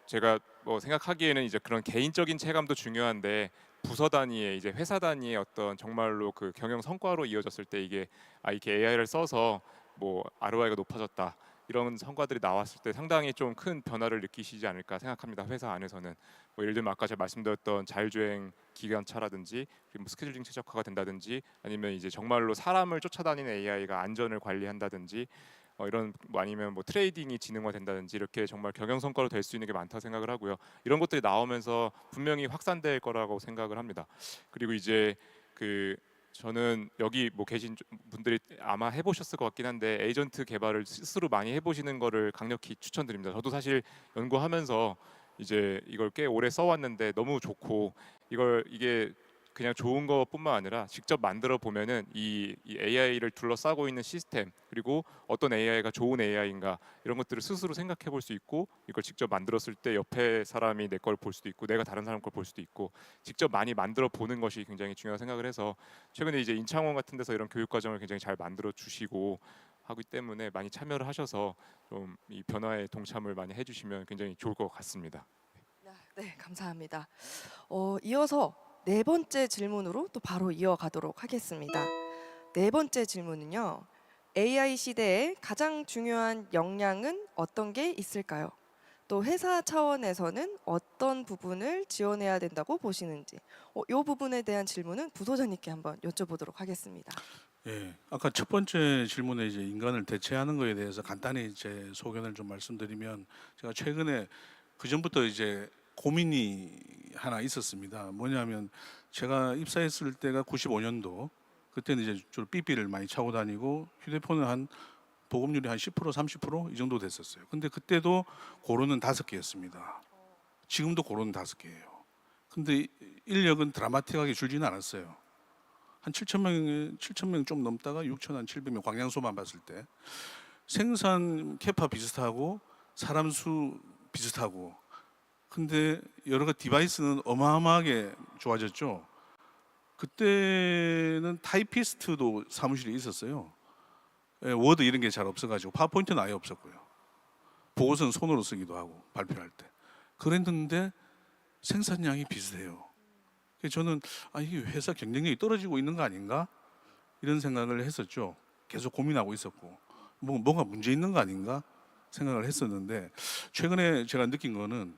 제가 뭐 생각하기에는 이제 그런 개인적인 체감도 중요한데 부서 단위의 이제 회사 단위의 어떤 정말로 그 경영 성과로 이어졌을 때 이게 이렇게 AI를 써서 뭐 ROI가 높아졌다 이런 성과들이 나왔을 때 상당히 좀 큰 변화를 느끼시지 않을까 생각합니다. 회사 안에서는 뭐 예를 들면 아까 제가 말씀드렸던 자율주행 기관차라든지 뭐 스케줄링 최적화가 된다든지 아니면 이제 정말로 사람을 쫓아다니는 AI가 안전을 관리한다든지 이런 뭐 아니면 뭐 트레이딩이 지능화된다든지 이렇게 정말 경영 성과로 될 수 있는 게 많다 생각을 하고요. 이런 것들이 나오면서 분명히 확산될 거라고 생각을 합니다. 그리고 이제 그 저는 여기 뭐 계신 분들이 아마 해보셨을 것 같긴 한데 에이전트 개발을 스스로 많이 해보시는 거를 강력히 추천드립니다. 저도 사실 연구하면서 이제 이걸 꽤 오래 써왔는데 너무 좋고 이게 그냥 좋은 것뿐만 아니라 직접 만들어 보면은 이 AI를 둘러싸고 있는 시스템 그리고 어떤 AI가 좋은 AI인가 이런 것들을 스스로 생각해 볼 수 있고 이걸 직접 만들었을 때 옆에 사람이 내 걸 볼 수도 있고 내가 다른 사람 걸 볼 수도 있고 직접 많이 만들어 보는 것이 굉장히 중요하다고 생각을 해서 최근에 이제 인창원 같은 데서 이런 교육 과정을 굉장히 잘 만들어 주시고 하기 때문에 많이 참여를 하셔서 좀 이 변화에 동참을 많이 해주시면 굉장히 좋을 것 같습니다. 네, 감사합니다. 이어서 네 번째 질문으로 또 바로 이어가도록 하겠습니다. 네 번째 질문은요. AI 시대에 가장 중요한 역량은 어떤 게 있을까요? 또 회사 차원에서는 어떤 부분을 지원해야 된다고 보시는지 이 부분에 대한 질문은 부소장님께 한번 여쭤보도록 하겠습니다. 예, 아까 첫 번째 질문에 이제 인간을 대체하는 거에 대해서 간단히 제 소견을 좀 말씀드리면 제가 최근에 그 전부터 이제 고민이 하나 있었습니다. 뭐냐면 제가 입사했을 때가 95년도 그때는 이제 주로 삐삐를 많이 차고 다니고 휴대폰은 한 보급률이 한 10% 30%이 정도 됐었어요. 근데 그때도 고로는 5개였습니다. 지금도 고로는 5개예요. 근데 인력은 드라마틱하게 줄지는 않았어요. 한 7천 명 좀 넘다가 6,700명 광양소만 봤을 때 생산 캐파 비슷하고 사람 수 비슷하고 근데 여러 가지 디바이스는 어마어마하게 좋아졌죠. 그때는 타이피스트도 사무실에 있었어요. 예, 워드 이런 게 잘 없어가지고 파워포인트는 아예 없었고요. 보고서는 손으로 쓰기도 하고 발표할 때 그랬는데 생산량이 비슷해요. 그래서 저는 이게 회사 경쟁력이 떨어지고 있는 거 아닌가 이런 생각을 했었죠. 계속 고민하고 있었고 뭔가 문제 있는 거 아닌가 생각을 했었는데 최근에 제가 느낀 거는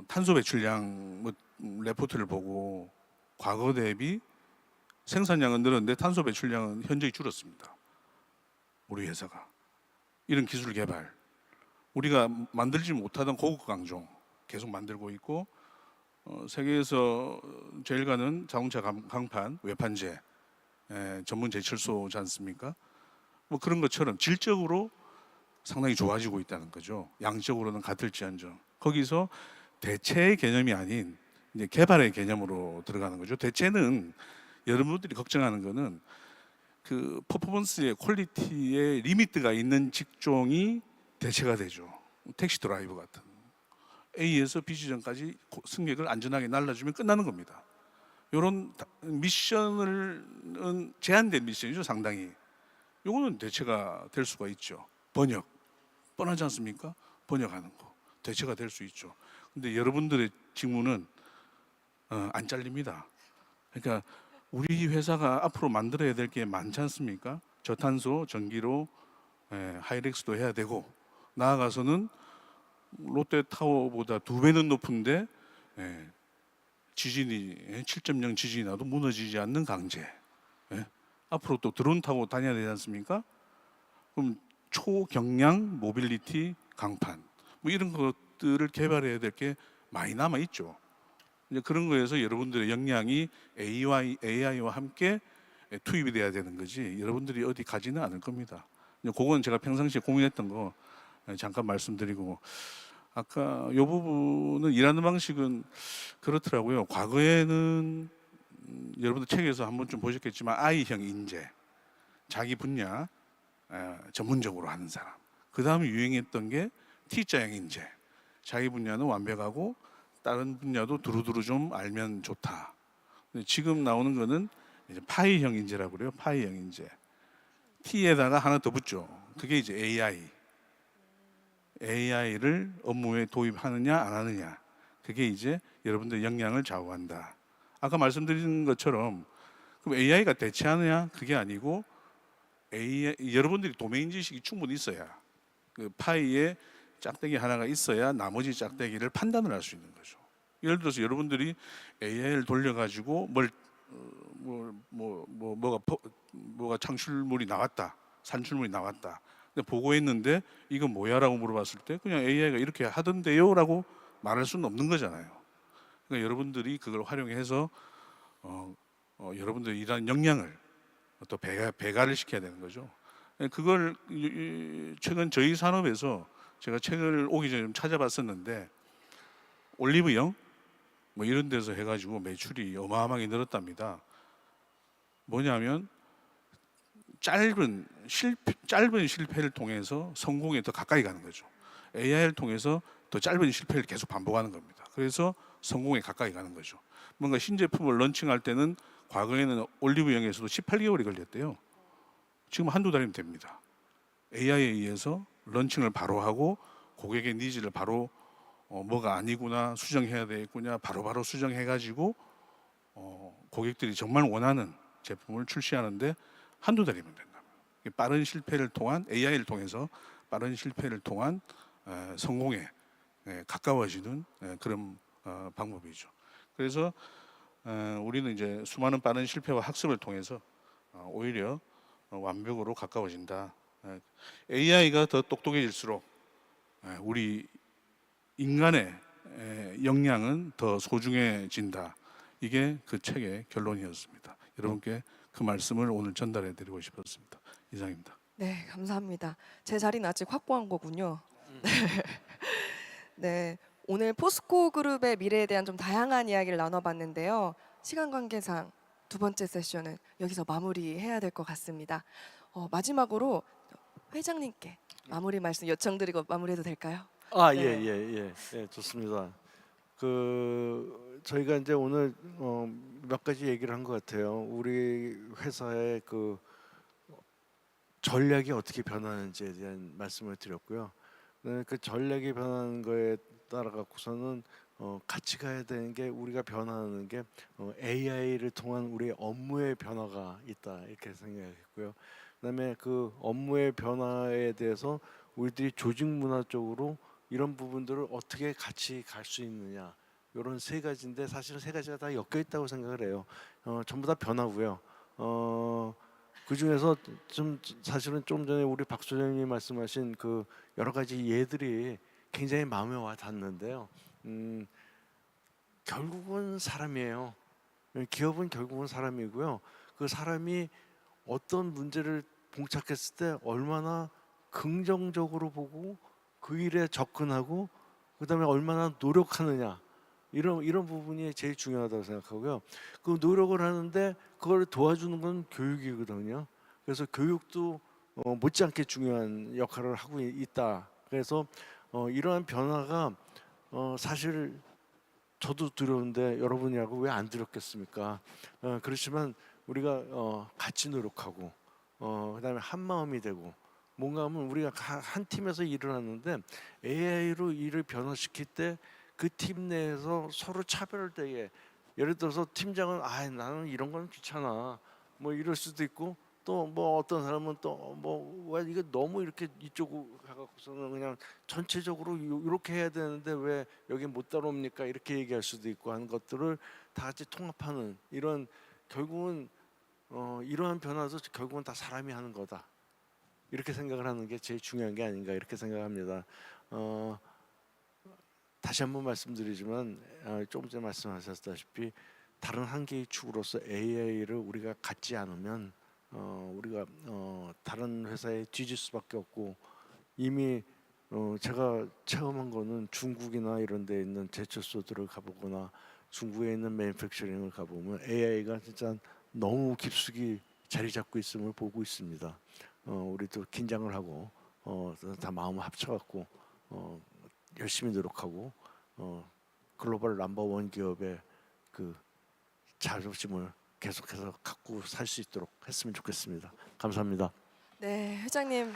탄소 배출량 레포트를 보고 과거 대비 생산량은 늘었는데 탄소 배출량은 현저히 줄었습니다. 우리 회사가 이런 기술 개발 우리가 만들지 못하던 고급 강종 계속 만들고 있고 세계에서 제일 가는 자동차 강판 외판재 전문 제철소지 않습니까? 뭐 그런 것처럼 질적으로 상당히 좋아지고 있다는 거죠. 양적으로는 같을지언정 거기서 대체의 개념이 아닌 이제 개발의 개념으로 들어가는 거죠. 대체는 여러분들이 걱정하는 거는 그 퍼포먼스의 퀄리티의 리미트가 있는 직종이 대체가 되죠. 택시 드라이버 같은 A에서 B 지점까지 승객을 안전하게 날라주면 끝나는 겁니다. 이런 미션은 제한된 미션이죠, 상당히. 이거는 대체가 될 수가 있죠. 번역 뻔하지 않습니까? 번역하는 거 대체가 될 수 있죠. 근데 여러분들의 직무는 안 잘립니다. 그러니까 우리 회사가 앞으로 만들어야 될 게 많지 않습니까? 저탄소, 전기로, 하이렉스도 해야 되고, 나아가서는 롯데타워보다 2배는 높은데 지진이 7.0 지진이 나도 무너지지 않는 강제. 앞으로 또 드론 타고 다녀야 되지 않습니까? 그럼 초경량 모빌리티 강판 뭐 이런 것들을 개발해야 될 게 많이 남아 있죠. 이제 그런 거에서 여러분들의 역량이 AI와 함께 투입이 돼야 되는 거지, 여러분들이 어디 가지는 않을 겁니다. 이제 그건 제가 평상시에 고민했던 거 잠깐 말씀드리고, 아까 이 부분은 일하는 방식은 그렇더라고요. 과거에는 여러분들 책에서 한번 좀 보셨겠지만 I형 인재, 자기 분야 전문적으로 하는 사람. 그 다음에 유행했던 게 T자형 인재, 자기 분야는 완벽하고 다른 분야도 두루두루 좀 알면 좋다. 근데 지금 나오는 거는 이제 파이형 인재라고 그래요. 파이형 인재. T에다가 하나 더 붙죠. 그게 이제 AI. AI를 업무에 도입하느냐 안 하느냐, 그게 이제 여러분들 역량을 좌우한다. 아까 말씀드린 것처럼 그럼 AI가 대체하느냐, 그게 아니고 여러분들이 도메인 지식이 충분히 있어야, 그 파이에 짝대기 하나가 있어야 나머지 짝대기를 판단을 할 수 있는 거죠. 예를 들어서 여러분들이 AI를 돌려가지고 뭐가 창출물이 나왔다, 산출물이 나왔다. 근데 보고했는데 이거 뭐야라고 물어봤을 때 그냥 AI가 이렇게 하던데요라고 말할 수는 없는 거잖아요. 그러니까 여러분들이 그걸 활용해서 여러분들이 일하는 역량을 또 배가를 시켜야 되는 거죠. 그걸 최근 저희 산업에서 제가 책을 오기 전에 좀 찾아봤었는데, 올리브영 뭐 이런 데서 해가지고 매출이 어마어마하게 늘었답니다. 뭐냐면 짧은 실패를 통해서 성공에 더 가까이 가는 거죠. AI를 통해서 더 짧은 실패를 계속 반복하는 겁니다. 그래서 성공에 가까이 가는 거죠. 뭔가 신제품을 런칭할 때는 과거에는 올리브영에서도 18개월이 걸렸대요. 지금 한두 달이면 됩니다. AI에 의해서 런칭을 바로 하고 고객의 니즈를 바로 뭐가 아니구나, 수정해야 되겠구나 바로바로 수정해가지고 고객들이 정말 원하는 제품을 출시하는데 한두 달이면 된다. 빠른 실패를 통한, AI를 통해서 빠른 실패를 통한 성공에 가까워지는 그런 방법이죠. 그래서 우리는 이제 수많은 빠른 실패와 학습을 통해서 오히려 완벽으로 가까워진다. AI가 더 똑똑해질수록 우리 인간의 역량은 더 소중해진다. 이게 그 책의 결론이었습니다. 여러분께 그 말씀을 오늘 전달해 드리고 싶었습니다. 이상입니다. 네, 감사합니다. 제 자리는 아직 확보한 거군요. 네, 오늘 포스코 그룹의 미래에 대한 좀 다양한 이야기를 나눠봤는데요. 시간 관계상 두 번째 세션은 여기서 마무리해야 될 것 같습니다. 마지막으로 회장님께 마무리 말씀 요청드리고 마무리해도 될까요? 예, 좋습니다. 저희가 이제 오늘 몇 가지 얘기를 한 것 같아요. 우리 회사의 그 전략이 어떻게 변하는지에 대한 말씀을 드렸고요. 그 전략이 변하는 거에 따라 갖고서는 같이 가야 되는 게, 우리가 변화하는 게 AI를 통한 우리 업무의 변화가 있다, 이렇게 생각했고요. 그다음에 그 업무의 변화에 대해서 우리들이 조직 문화적으로 이런 부분들을 어떻게 같이 갈 수 있느냐, 이런 세 가지인데 사실은 세 가지가 다 엮여 있다고 생각을 해요. 전부 다 변화고요. 그 중에서 좀 사실은 좀 전에 우리 박 소장님이 말씀하신 그 여러 가지 예들이 굉장히 마음에 와 닿는데요. 결국은 사람이에요. 기업은 결국은 사람이고요. 그 사람이 어떤 문제를 봉착했을 때 얼마나 긍정적으로 보고 그 일에 접근하고 그다음에 얼마나 노력하느냐, 이런 부분이 제일 중요하다고 생각하고요. 그 노력을 하는데 그걸 도와주는 건 교육이거든요. 그래서 교육도 못지않게 중요한 역할을 하고 있다. 그래서 이러한 변화가 사실 저도 두려운데 여러분이라고 왜 안 두렵겠습니까? 그렇지만 우리가 같이 노력하고 그다음에 한 마음이 되고, 뭔가 하면 우리가 한 팀에서 일을 하는데 AI로 일을 변화시킬 때 그 팀 내에서 서로 차별되게, 예를 들어서 팀장은 나는 이런 건 귀찮아 뭐 이럴 수도 있고, 또 뭐 어떤 사람은 또 뭐 왜 이게 너무 이렇게 이쪽으로 가갖고서는 그냥 전체적으로 이렇게 해야 되는데 왜 여기 못 따라옵니까? 이렇게 얘기할 수도 있고 하는 것들을 다 같이 통합하는 이런 결국은 이러한 변화도 결국은 다 사람이 하는 거다. 이렇게 생각을 하는 게 제일 중요한 게 아닌가 이렇게 생각합니다. 다시 한번 말씀드리지만 조금 전에 말씀하셨다시피 다른 한 개의 축으로서 AI를 우리가 갖지 않으면 우리가 다른 회사에 뒤질 수밖에 없고 이미 제가 체험한 거는 중국이나 이런 데 있는 제철소들을 가보거나 중국에 있는 매니팩처링을 가보면 AI가 진짜 너무 깊숙이 자리 잡고 있음을 보고 있습니다. 우리도 긴장을 하고 다 마음을 합쳐갖고 열심히 노력하고 글로벌 넘버원 기업의 그 자존심을 계속해서 갖고 살 수 있도록 했으면 좋겠습니다. 감사합니다. 네, 회장님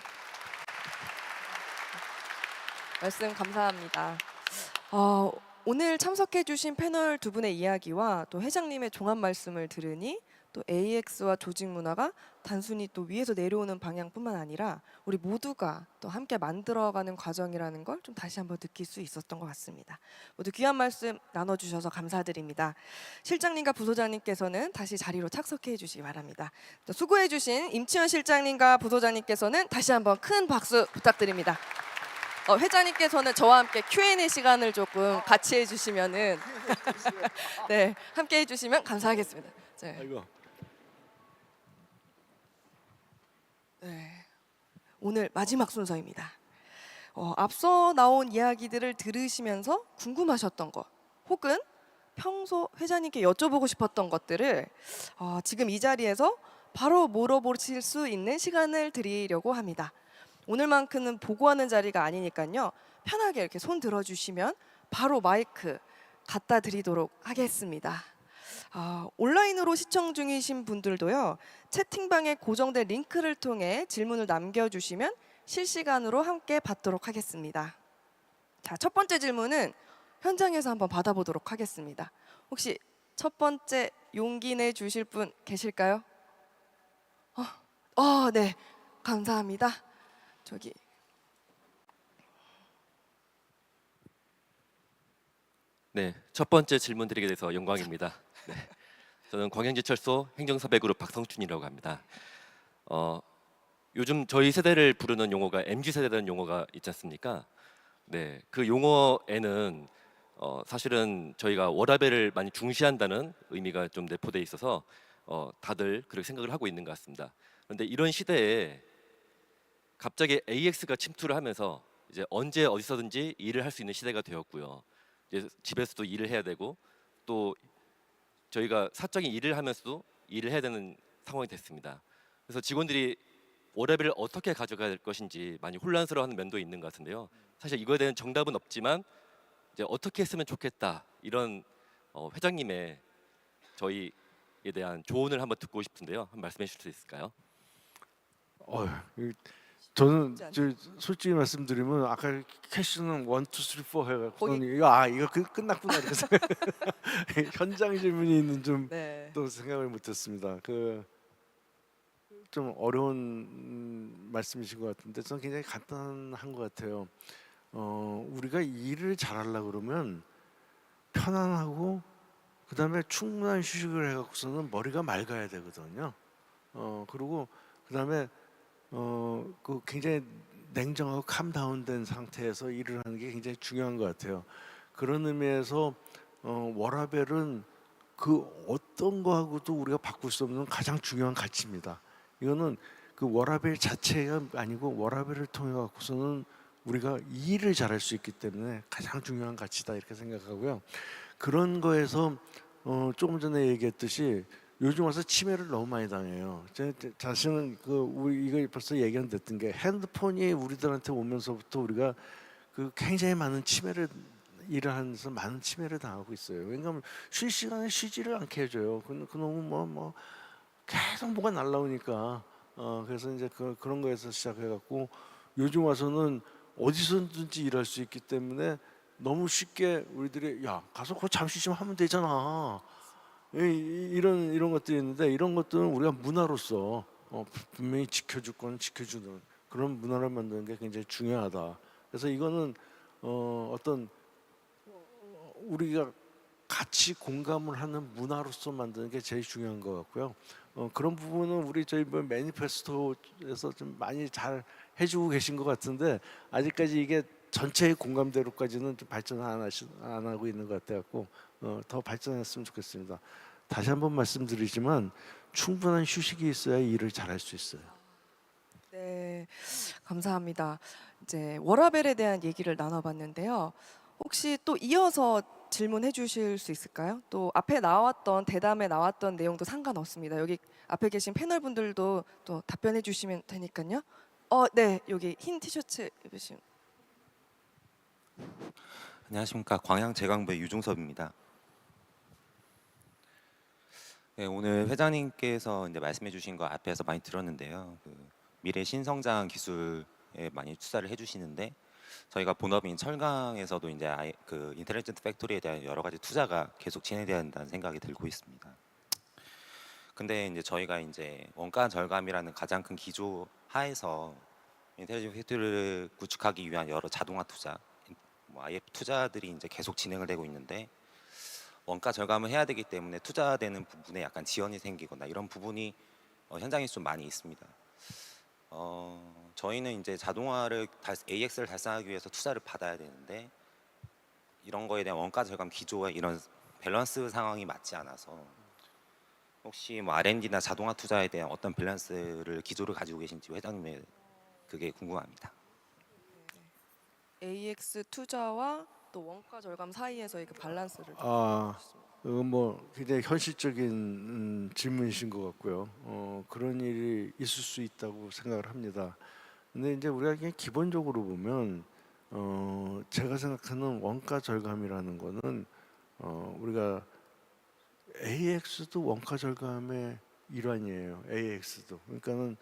말씀 감사합니다. 오늘 참석해주신 패널 두 분의 이야기와 또 회장님의 종합 말씀을 들으니 또 AX와 조직 문화가 단순히 또 위에서 내려오는 방향뿐만 아니라 우리 모두가 또 함께 만들어가는 과정이라는 걸 좀 다시 한번 느낄 수 있었던 것 같습니다. 모두 귀한 말씀 나눠주셔서 감사드립니다. 실장님과 부소장님께서는 다시 자리로 착석해 주시기 바랍니다. 또 수고해주신 임치현 실장님과 부소장님께서는 다시 한번 큰 박수 부탁드립니다. 회장님께서는 저와 함께 Q&A 시간을 조금 같이 해주시면은 네, 함께 해주시면 감사하겠습니다. 네. 아이고. 네, 오늘 마지막 순서입니다. 앞서 나온 이야기들을 들으시면서 궁금하셨던 것 혹은 평소 회장님께 여쭤보고 싶었던 것들을 지금 이 자리에서 바로 물어보실 수 있는 시간을 드리려고 합니다. 오늘만큼은 보고하는 자리가 아니니까요. 편하게 이렇게 손 들어주시면 바로 마이크 갖다 드리도록 하겠습니다. 온라인으로 시청 중이신 분들도요. 채팅방에 고정된 링크를 통해 질문을 남겨주시면 실시간으로 함께 받도록 하겠습니다. 자, 첫 번째 질문은 현장에서 한번 받아보도록 하겠습니다. 혹시 첫 번째 용기 내 주실 분 계실까요? 네, 감사합니다. 저기 네, 첫 번째 질문 드리게 돼서 영광입니다. 네, 저는 광양제철소 행정사배그룹 박성춘이라고 합니다. 요즘 저희 세대를 부르는 용어가 MZ세대라는 용어가 있지 않습니까? 네, 그 용어에는 사실은 저희가 워라밸을 많이 중시한다는 의미가 좀 내포되어 있어서 다들 그렇게 생각을 하고 있는 것 같습니다. 그런데 이런 시대에 갑자기 AX가 침투를 하면서 이제 언제 어디서든지 일을 할 수 있는 시대가 되었고요. 이제 집에서도 일을 해야 되고 또 저희가 사적인 일을 하면서도 일을 해야 되는 상황이 됐습니다. 그래서 직원들이 워라밸을 어떻게 가져갈 될 것인지 많이 혼란스러워하는 면도 있는 것 같은데요. 사실 이거에 대한 정답은 없지만 이제 어떻게 했으면 좋겠다 이런 회장님의 저희에 대한 조언을 한번 듣고 싶은데요. 한번 말씀해 주실 수 있을까요? 저는 쉽지 솔직히 말씀드리면 아까 캐시는 1, 2, 3, 4 해갖고 거기- 이거 끝났구나 이렇게 생각. 현장 질문이 있는 좀 네. 또 생각을 못했습니다. 좀 어려운 말씀이신 것 같은데 저는 굉장히 간단한 것 같아요. 우리가 일을 잘하려고 그러면 편안하고 그다음에 충분한 휴식을 해갖고서는 머리가 맑아야 되거든요. 그리고 그다음에 그 굉장히 냉정하고 캄다운된 상태에서 일을 하는 게 굉장히 중요한 것 같아요. 그런 의미에서 워라밸은 그 어떤 거하고도 우리가 바꿀 수 없는 가장 중요한 가치입니다. 이거는 그 워라밸 자체가 아니고 워라밸을 통해 갖고서는 우리가 일을 잘할 수 있기 때문에 가장 중요한 가치다 이렇게 생각하고요. 그런 거에서 조금 전에 얘기했듯이 요즘 와서 치매를 너무 많이 당해요. 제 자신은 우리 이거 벌써 얘기는 됐던 게 핸드폰이 우리들한테 오면서부터 우리가 그 굉장히 많은 치매를 일을 하면서 많은 치매를 당하고 있어요. 왜냐하면 쉴 시간에 쉬지를 않게 해줘요. 그놈은 뭐 계속 뭐가 날라오니까 그래서 이제 그런 거에서 시작해갖고 요즘 와서는 어디서든지 일할 수 있기 때문에 너무 쉽게 우리들이 야 가서 그거 잠시 좀 하면 되잖아. 이런 것들이 있는데 이런 것들은 우리가 문화로서 분명히 지켜줄 건 지켜주는 그런 문화를 만드는 게 굉장히 중요하다. 그래서 이거는 어떤 우리가 같이 공감을 하는 문화로서 만드는 게 제일 중요한 것 같고요. 그런 부분은 우리 저희 뭐 매니페스토에서 좀 많이 잘 해주고 계신 것 같은데 아직까지 이게 전체의 공감대로까지는 좀 발전 안 하고 있는 것 같아갖고 더 발전했으면 좋겠습니다. 다시 한번 말씀드리지만 충분한 휴식이 있어야 일을 잘할 수 있어요. 네, 감사합니다. 이제 워라벨에 대한 얘기를 나눠봤는데요. 혹시 또 이어서 질문해 주실 수 있을까요? 또 앞에 나왔던 대담에 나왔던 내용도 상관없습니다. 여기 앞에 계신 패널 분들도 또 답변해 주시면 되니까요. 네, 여기 흰 티셔츠 입으신. 안녕하십니까, 광양제강부의 유중섭입니다. 네, 오늘 회장님께서 이제 말씀해주신 거 앞에서 많이 들었는데요. 그 미래 신성장 기술에 많이 투자를 해주시는데 저희가 본업인 철강에서도 이제 그 인텔리전트 팩토리에 대한 여러 가지 투자가 계속 진행돼야 한다는 생각이 들고 있습니다. 근데 이제 저희가 이제 원가 절감이라는 가장 큰 기조 하에서 인텔리전트 팩토리를 구축하기 위한 여러 자동화 투자, 뭐 IF 투자들이 이제 계속 진행을 되고 있는데 원가 절감을 해야 되기 때문에 투자되는 부분에 약간 지연이 생기거나 이런 부분이 현장에 좀 많이 있습니다. 저희는 이제 자동화를 AX를 달성하기 위해서 투자를 받아야 되는데 이런 거에 대한 원가 절감 기조와 이런 밸런스 상황이 맞지 않아서 혹시 뭐 R&D나 자동화 투자에 대한 어떤 밸런스를 기조를 가지고 계신지 회장님의 그게 궁금합니다. AX 투자와 또 원가 절감 사이에서의 그 밸런스를 좀 아, 알려주셨습니다. 뭐 굉장히 현실적인 질문이신 것 같고요. 그런 일이 있을 수 있다고 생각을 합니다. 근데 이제 우리가 그냥 기본적으로 보면 제가 생각하는 원가 절감이라는 거는 우리가 AX도 원가 절감의 일환이에요. AX도. 그러니까는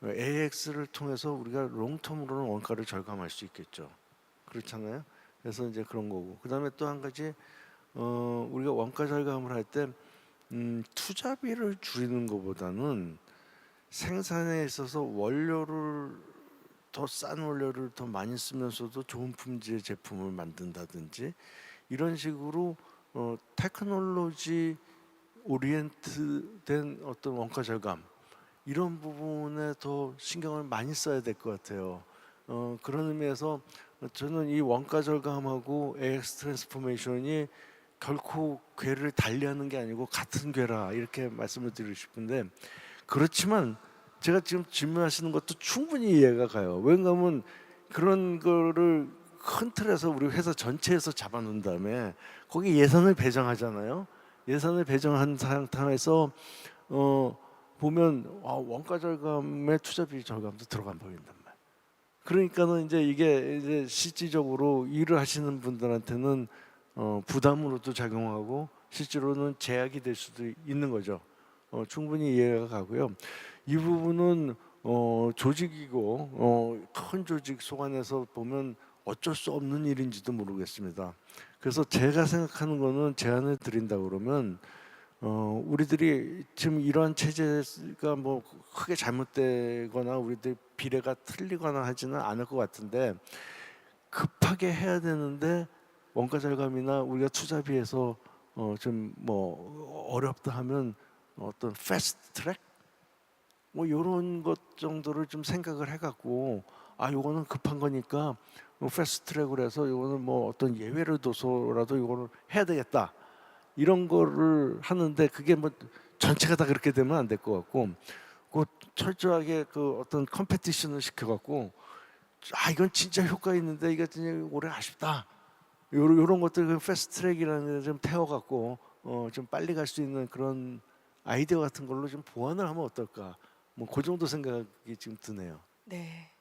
AX를 통해서 우리가 롱텀으로는 원가를 절감할 수 있겠죠. 그렇잖아요. 그래서 이제 그런 거고. 그다음에 또 한 가지 우리가 원가 절감을 할 때 투자비를 줄이는 것보다는 생산에 있어서 원료를 더 싼 원료를 더 많이 쓰면서도 좋은 품질의 제품을 만든다든지 이런 식으로 테크놀로지 오리엔트된 어떤 원가 절감 이런 부분에 더 신경을 많이 써야 될 것 같아요. 그런 의미에서 저는 이 원가 절감하고 AX 트랜스포메이션이 결코 궤를 달리하는 게 아니고 같은 궤라 이렇게 말씀을 드리고 싶은데 그렇지만 제가 지금 질문하시는 것도 충분히 이해가 가요. 왜냐하면 그런 거를 큰 틀에서 우리 회사 전체에서 잡아놓은 다음에 거기 예산을 배정하잖아요. 예산을 배정한 상태에서 보면 원가 절감에 투자비 절감도 들어간 보인단 말이에요. 그러니까는 이제 이게 이제 실질적으로 일을 하시는 분들한테는 부담으로도 작용하고 실제로는 제약이 될 수도 있는 거죠. 충분히 이해가 가고요. 이 부분은 조직이고 큰 조직 속안에서 보면 어쩔 수 없는 일인지도 모르겠습니다. 그래서 제가 생각하는 거는 제안을 드린다 그러면 우리들이 지금 이러한 체제가 뭐 크게 잘못되거나 우리들 비례가 틀리거나 하지는 않을 것 같은데 급하게 해야 되는데 원가 절감이나 우리가 투자비에서 좀 뭐 어렵다 하면 어떤 패스트 트랙 뭐 이런 것 정도를 좀 생각을 해갖고 요거는 급한 거니까 패스트 트랙을 해서 요거는 뭐 어떤 예외를 둬서라도 요거를 해야 되겠다 이런 거를 하는데 그게 뭐 전체가 다 그렇게 되면 안 될 것 같고 그 철저하게 그 어떤 컴페티션을 시켜갖고 이건 진짜 효과 있는데 이게 진짜 오래 아쉽다 요런 것들 그 패스트 트랙이라는 게 좀 태워갖고 좀 빨리 갈 수 있는 그런 아이디어 같은 걸로 좀 보완을 하면 어떨까 뭐 그 정도 생각이 지금 드네요. 네,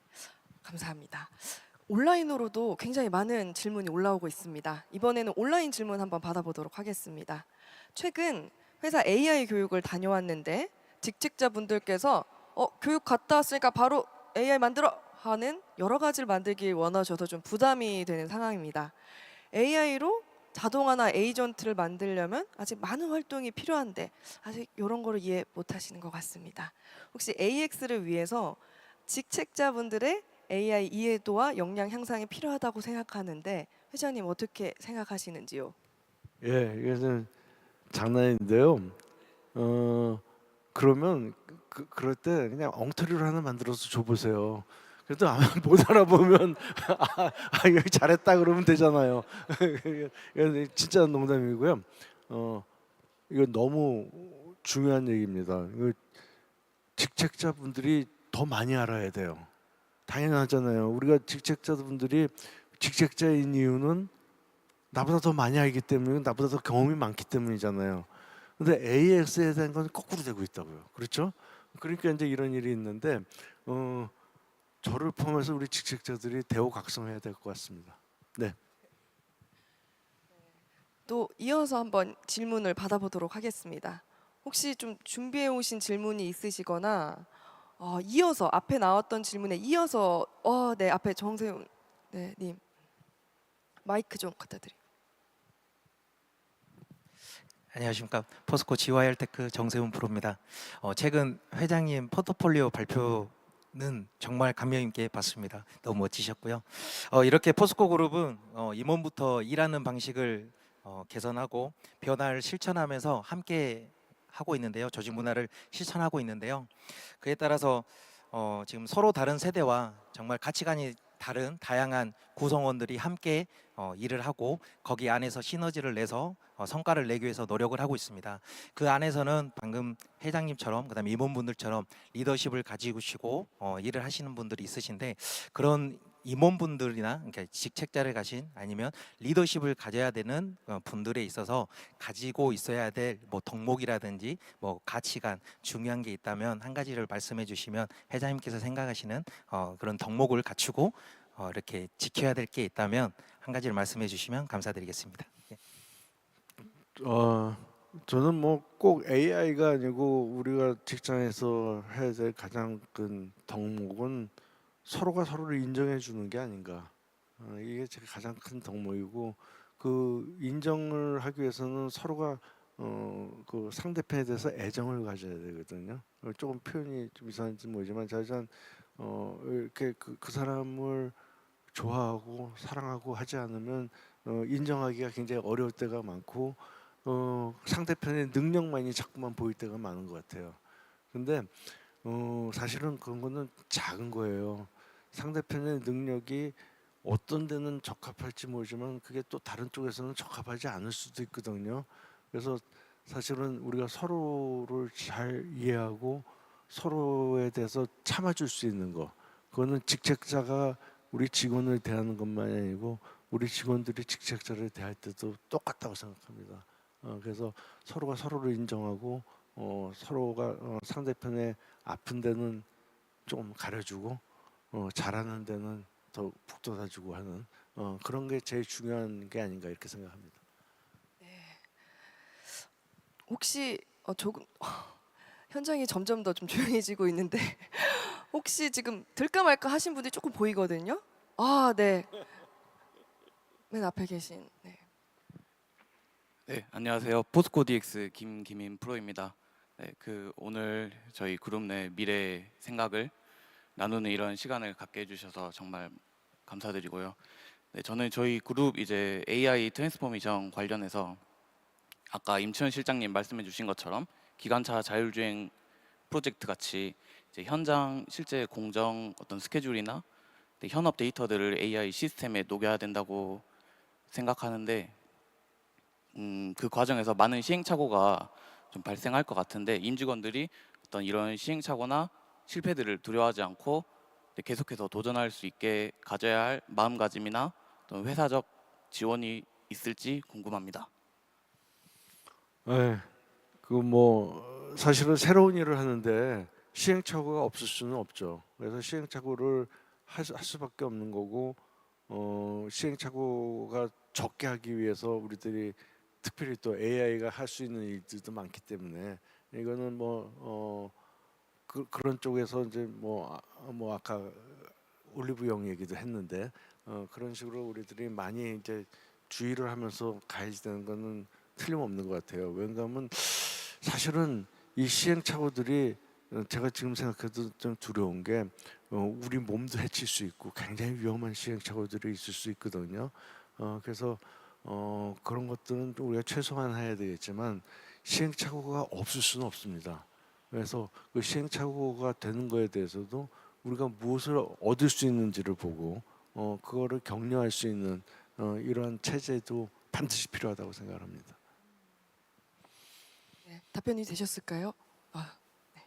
감사합니다. 온라인으로도 굉장히 많은 질문이 올라오고 있습니다. 이번에는 온라인 질문 한번 받아보도록 하겠습니다. 최근 회사 AI 교육을 다녀왔는데 직책자분들께서 교육 갔다 왔으니까 바로 AI 만들어 하는 여러 가지를 만들길 원하셔서 좀 부담이 되는 상황입니다. AI로 자동화나 에이전트를 만들려면 아직 많은 활동이 필요한데 아직 이런 거를 이해 못 하시는 것 같습니다. 혹시 AX를 위해서 직책자분들의 AI 이해도와 역량 향상이 필요하다고 생각하는데 회장님 어떻게 생각하시는지요? 예, 이것은 장난인데요. 그러면 그럴 때 그냥 엉터리로 하나 만들어서 줘보세요. 그래도 아마 못 알아보면 여기 잘했다 그러면 되잖아요. 이건 진짜 농담이고요. 이거 너무 중요한 얘기입니다. 이거 직책자분들이 더 많이 알아야 돼요. 당연하잖아요. 우리가 직책자분들이 직책자인 이유는 나보다 더 많이 알기 때문에, 나보다 더 경험이 많기 때문이잖아요. 근데 AX에 대한 건 거꾸로 되고 있다고요. 그렇죠? 그러니까 이제 이런 일이 있는데 저를 포함해서 우리 직책자들이 대우각성해야 될 것 같습니다. 네. 또 이어서 한번 질문을 받아보도록 하겠습니다. 혹시 좀 준비해 오신 질문이 있으시거나 이어서 앞에 나왔던 질문에 이어서 네 앞에 정세훈 님 마이크 좀 갖다 드리고. 안녕하십니까. 포스코 GYR테크 정세훈 프로입니다. 최근 회장님 포트폴리오 발표는 정말 감명 있게 봤습니다. 너무 멋지셨고요. 이렇게 포스코 그룹은 임원부터 일하는 방식을 개선하고 변화를 실천하면서 함께 하고 있는데요. 조직 문화를 실천하고 있는데요. 그에 따라서 지금 서로 다른 세대와 정말 가치관이 다른 다양한 구성원들이 함께 일을 하고 거기 안에서 시너지를 내서 성과를 내기 위해서 노력을 하고 있습니다. 그 안에서는 방금 회장님처럼 그다음에 임원분들처럼 리더십을 가지고 일을 하시는 분들이 있으신데 그런 임원분들이나 그러니까 직책자를 가신 아니면 리더십을 가져야 되는 분들에 있어서 가지고 있어야 될 뭐 덕목이라든지 뭐 가치관 중요한 게 있다면 한 가지를 말씀해 주시면 회장님께서 생각하시는 그런 덕목을 갖추고 이렇게 지켜야 될 게 있다면 한 가지를 말씀해 주시면 감사드리겠습니다. 예. 저는 뭐 꼭 AI가 아니고 우리가 직장에서 해야 될 가장 큰 덕목은 서로가 서로를 인정해 주는 게 아닌가. 이게 제 가장 큰 덕목이고 그 인정을 하기 위해서는 서로가 그 상대편에 대해서 애정을 가져야 되거든요. 조금 표현이 좀 이상한지 모르지만 자전 이렇게 그 사람을 좋아하고 사랑하고 하지 않으면 인정하기가 굉장히 어려울 때가 많고 상대편의 능력만이 자꾸만 보일 때가 많은 것 같아요. 근데 사실은 그런 거는 작은 거예요. 상대편의 능력이 어떤 데는 적합할지 모르지만 그게 또 다른 쪽에서는 적합하지 않을 수도 있거든요. 그래서 사실은 우리가 서로를 잘 이해하고 서로에 대해서 참아줄 수 있는 거, 그거는 직책자가 우리 직원을 대하는 것만이 아니고 우리 직원들이 직책자를 대할 때도 똑같다고 생각합니다. 그래서 서로가 서로를 인정하고 서로가 상대편의 아픈 데는 좀 가려주고 잘하는 데는 더 북돋아주고 하는 그런 게 제일 중요한 게 아닌가 이렇게 생각합니다. 혹시 조금 현장이 점점 더 좀 조용해지고 있는데 혹시 지금 들까 말까 하신 분들이 조금 보이거든요. 네. 맨 앞에 계신. 네. 네, 안녕하세요. 포스코 DX 김기민 프로입니다. 네, 오늘 저희 그룹 내 미래 생각을 나누는 이런 시간을 갖게 해주셔서 정말 감사드리고요. 네, 저는 저희 그룹 이제 AI 트랜스포메이션 관련해서 아까 임치현 실장님 말씀해주신 것처럼 기관차 자율주행 프로젝트 같이 이제 현장 실제 공정 어떤 스케줄이나 현업 데이터들을 AI 시스템에 녹여야 된다고 생각하는데 그 과정에서 많은 시행착오가 좀 발생할 것 같은데 임직원들이 어떤 이런 시행착오나 실패들을 두려워하지 않고 계속해서 도전할 수 있게 가져야 할 마음가짐이나 어떤 회사적 지원이 있을지 궁금합니다. 네, 그 뭐 사실은 새로운 일을 하는데 시행착오가 없을 수는 없죠. 그래서 시행착오를 할 수밖에 없는 거고 시행착오가 적게 하기 위해서 우리들이 특별히 또 AI가 할 수 있는 일들도 많기 때문에 이거는 그런 쪽에서 이제 뭐 아까 올리브영 얘기도 했는데 그런 식으로 우리들이 많이 이제 주의를 하면서 가야 되는 거는 틀림없는 것 같아요. 왜냐하면 사실은 이 시행착오들이 제가 지금 생각해도 좀 두려운 게 우리 몸도 해칠 수 있고 굉장히 위험한 시행착오들이 있을 수 있거든요. 그래서 그런 것들은 좀 우리가 최소한 해야 되겠지만 시행착오가 없을 수는 없습니다. 그래서 그 시행착오가 되는 거에 대해서도 우리가 무엇을 얻을 수 있는지를 보고 그거를 격려할 수 있는 이러한 체제도 반드시 필요하다고 생각합니다. 네, 답변이 되셨을까요? 네.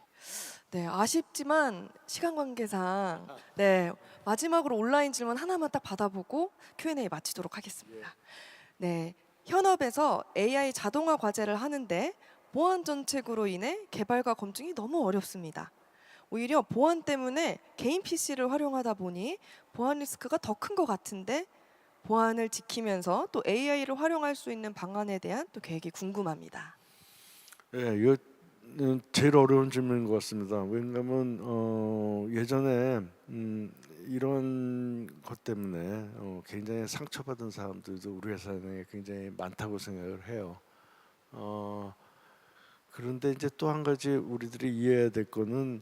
네, 아쉽지만 시간 관계상 네, 마지막으로 온라인 질문 하나만 딱 받아보고 Q&A 마치도록 하겠습니다. 네, 현업에서 AI 자동화 과제를 하는데 보안 정책으로 인해 개발과 검증이 너무 어렵습니다. 오히려 보안 때문에 개인 PC를 활용하다 보니 보안 리스크가 더 큰 것 같은데 보안을 지키면서 또 AI를 활용할 수 있는 방안에 대한 또 계획이 궁금합니다. 예, 이거 제일 어려운 질문인 것 같습니다. 왜냐하면 예전에 이런 것 때문에 굉장히 상처받은 사람들도 우리 회사 내에 굉장히 많다고 생각을 해요. 그런데 이제 또 한 가지 우리들이 이해해야 될 거는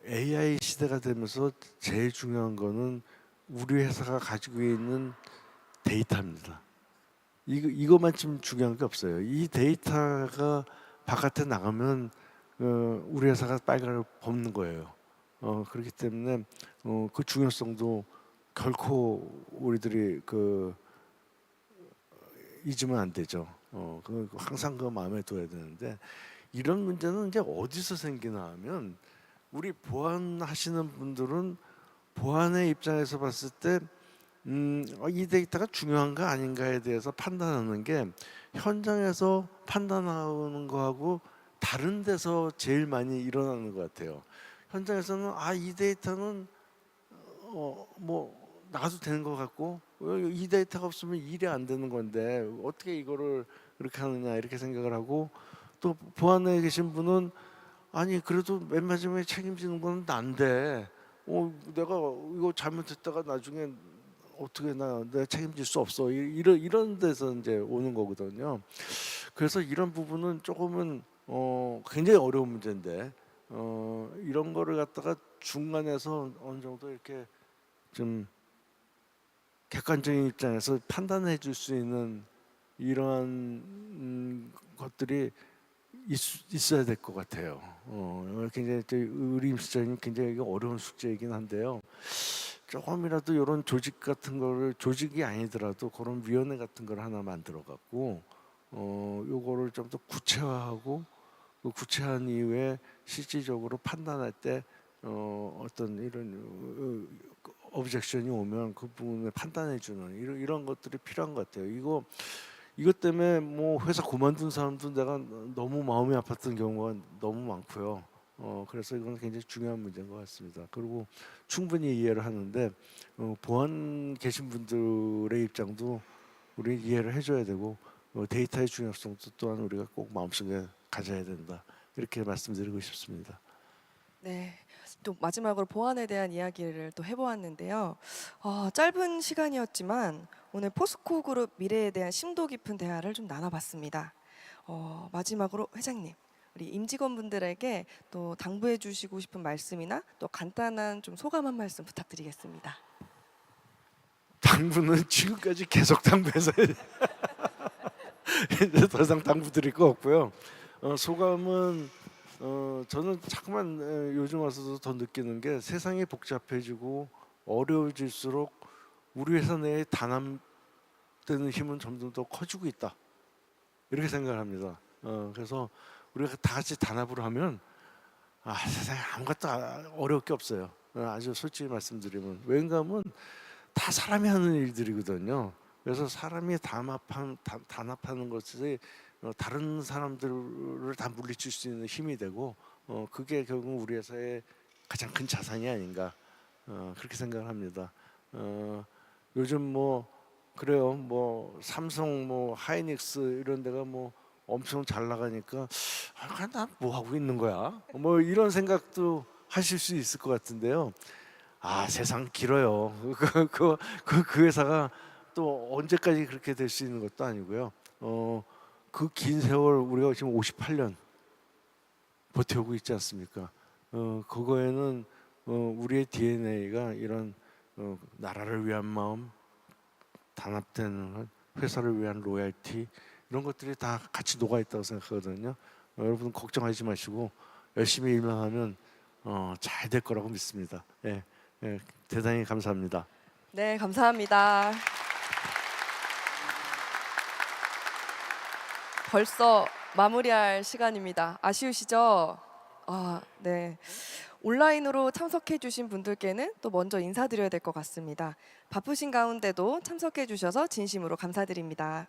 AI 시대가 되면서 제일 중요한 거는 우리 회사가 가지고 있는 데이터입니다. 이것만 좀 중요한 게 없어요. 이 데이터가 바깥에 나가면 우리 회사가 빨간을 벗는 거예요. 그렇기 때문에 그 중요성도 결코 우리들이 잊으면 안 되죠. 항상 그 마음에 둬야 되는데 이런 문제는 이제 어디서 생기나 하면 우리 보안하시는 분들은 보안의 입장에서 봤을 때 이 데이터가 중요한가 아닌가에 대해서 판단하는 게 현장에서 판단하는 거하고 다른 데서 제일 많이 일어나는 것 같아요. 현장에서는 이 데이터는 뭐 나가도 되는 것 같고 이 데이터가 없으면 일이 안 되는 건데 어떻게 이거를 그렇게 하느냐 이렇게 생각을 하고 또 보안에 계신 분은 아니 그래도 맨 마지막에 책임지는 건 난데 내가 이거 잘못했다가 나중에 어떻게 내가 책임질 수 없어 이런 데서 이제 오는 거거든요. 그래서 이런 부분은 조금은 굉장히 어려운 문제인데 이런 거를 갖다가 중간에서 어느 정도 이렇게 좀 객관적인 입장에서 판단해 줄 수 있는 이러한 것들이 있어야 될 것 같아요. 굉장히 의리임시적인 굉장히 어려운 숙제이긴 한데요. 조금이라도 이런 조직 같은 거를 조직이 아니더라도 그런 위원회 같은 걸 하나 만들어 갖고 요거를 좀 더 구체화하고 그 구체한 이후에 실질적으로 판단할 때 어떤 이런 오브젝션이 오면 그 부분을 판단해 주는 이런 것들이 필요한 것 같아요. 이것 때문에 뭐 회사 그만둔 사람도 내가 너무 마음이 아팠던 경우가 너무 많고요. 그래서 이건 굉장히 중요한 문제인 것 같습니다. 그리고 충분히 이해를 하는데 보안 계신 분들의 입장도 우리 이해를 해줘야 되고 데이터의 중요성도 또한 우리가 꼭 마음속에 가져야 된다. 이렇게 말씀드리고 싶습니다. 네, 또 마지막으로 보안에 대한 이야기를 또 해보았는데요. 짧은 시간이었지만 오늘 포스코 그룹 미래에 대한 심도 깊은 대화를 좀 나눠봤습니다. 마지막으로 회장님, 우리 임직원분들에게 또 당부해 주시고 싶은 말씀이나 또 간단한 좀 소감 한 말씀 부탁드리겠습니다. 당부는 지금까지 계속 당부해서 이제 더 이상 당부 드릴 거 없고요. 소감은 저는 자꾸만 요즘 와서도 더 느끼는 게 세상이 복잡해지고 어려워질수록 우리 회사 내에 단합되는 힘은 점점 더 커지고 있다. 이렇게 생각을 합니다. 그래서 우리가 다 같이 단합을 하면 세상에 아무것도 어려울 게 없어요. 아주 솔직히 말씀드리면 왜냐하면 다 사람이 하는 일들이거든요. 그래서 사람이 단합하는 것이 다른 사람들을 다 물리칠 수 있는 힘이 되고 그게 결국 우리 회사의 가장 큰 자산이 아닌가 그렇게 생각을 합니다. 요즘 뭐 그래요. 뭐 삼성, 뭐 하이닉스 이런 데가 뭐 엄청 잘 나가니까 난 뭐 하고 있는 거야? 뭐 이런 생각도 하실 수 있을 것 같은데요. 세상 길어요. 그 회사가 또 언제까지 그렇게 될 수 있는 것도 아니고요. 그 긴 세월 우리가 지금 58년 버텨오고 있지 않습니까? 그거에는 우리의 DNA가 이런 나라를 위한 마음, 단합되는 회사를 위한 로얄티 이런 것들이 다 같이 녹아 있다고 생각하거든요. 여러분 걱정하지 마시고 열심히 일만 하면 잘 될 거라고 믿습니다. 예, 예, 대단히 감사합니다. 네, 감사합니다. 벌써 마무리할 시간입니다. 아쉬우시죠? 네. 온라인으로 참석해 주신 분들께는 또 먼저 인사드려야 될 것 같습니다. 바쁘신 가운데도 참석해 주셔서 진심으로 감사드립니다.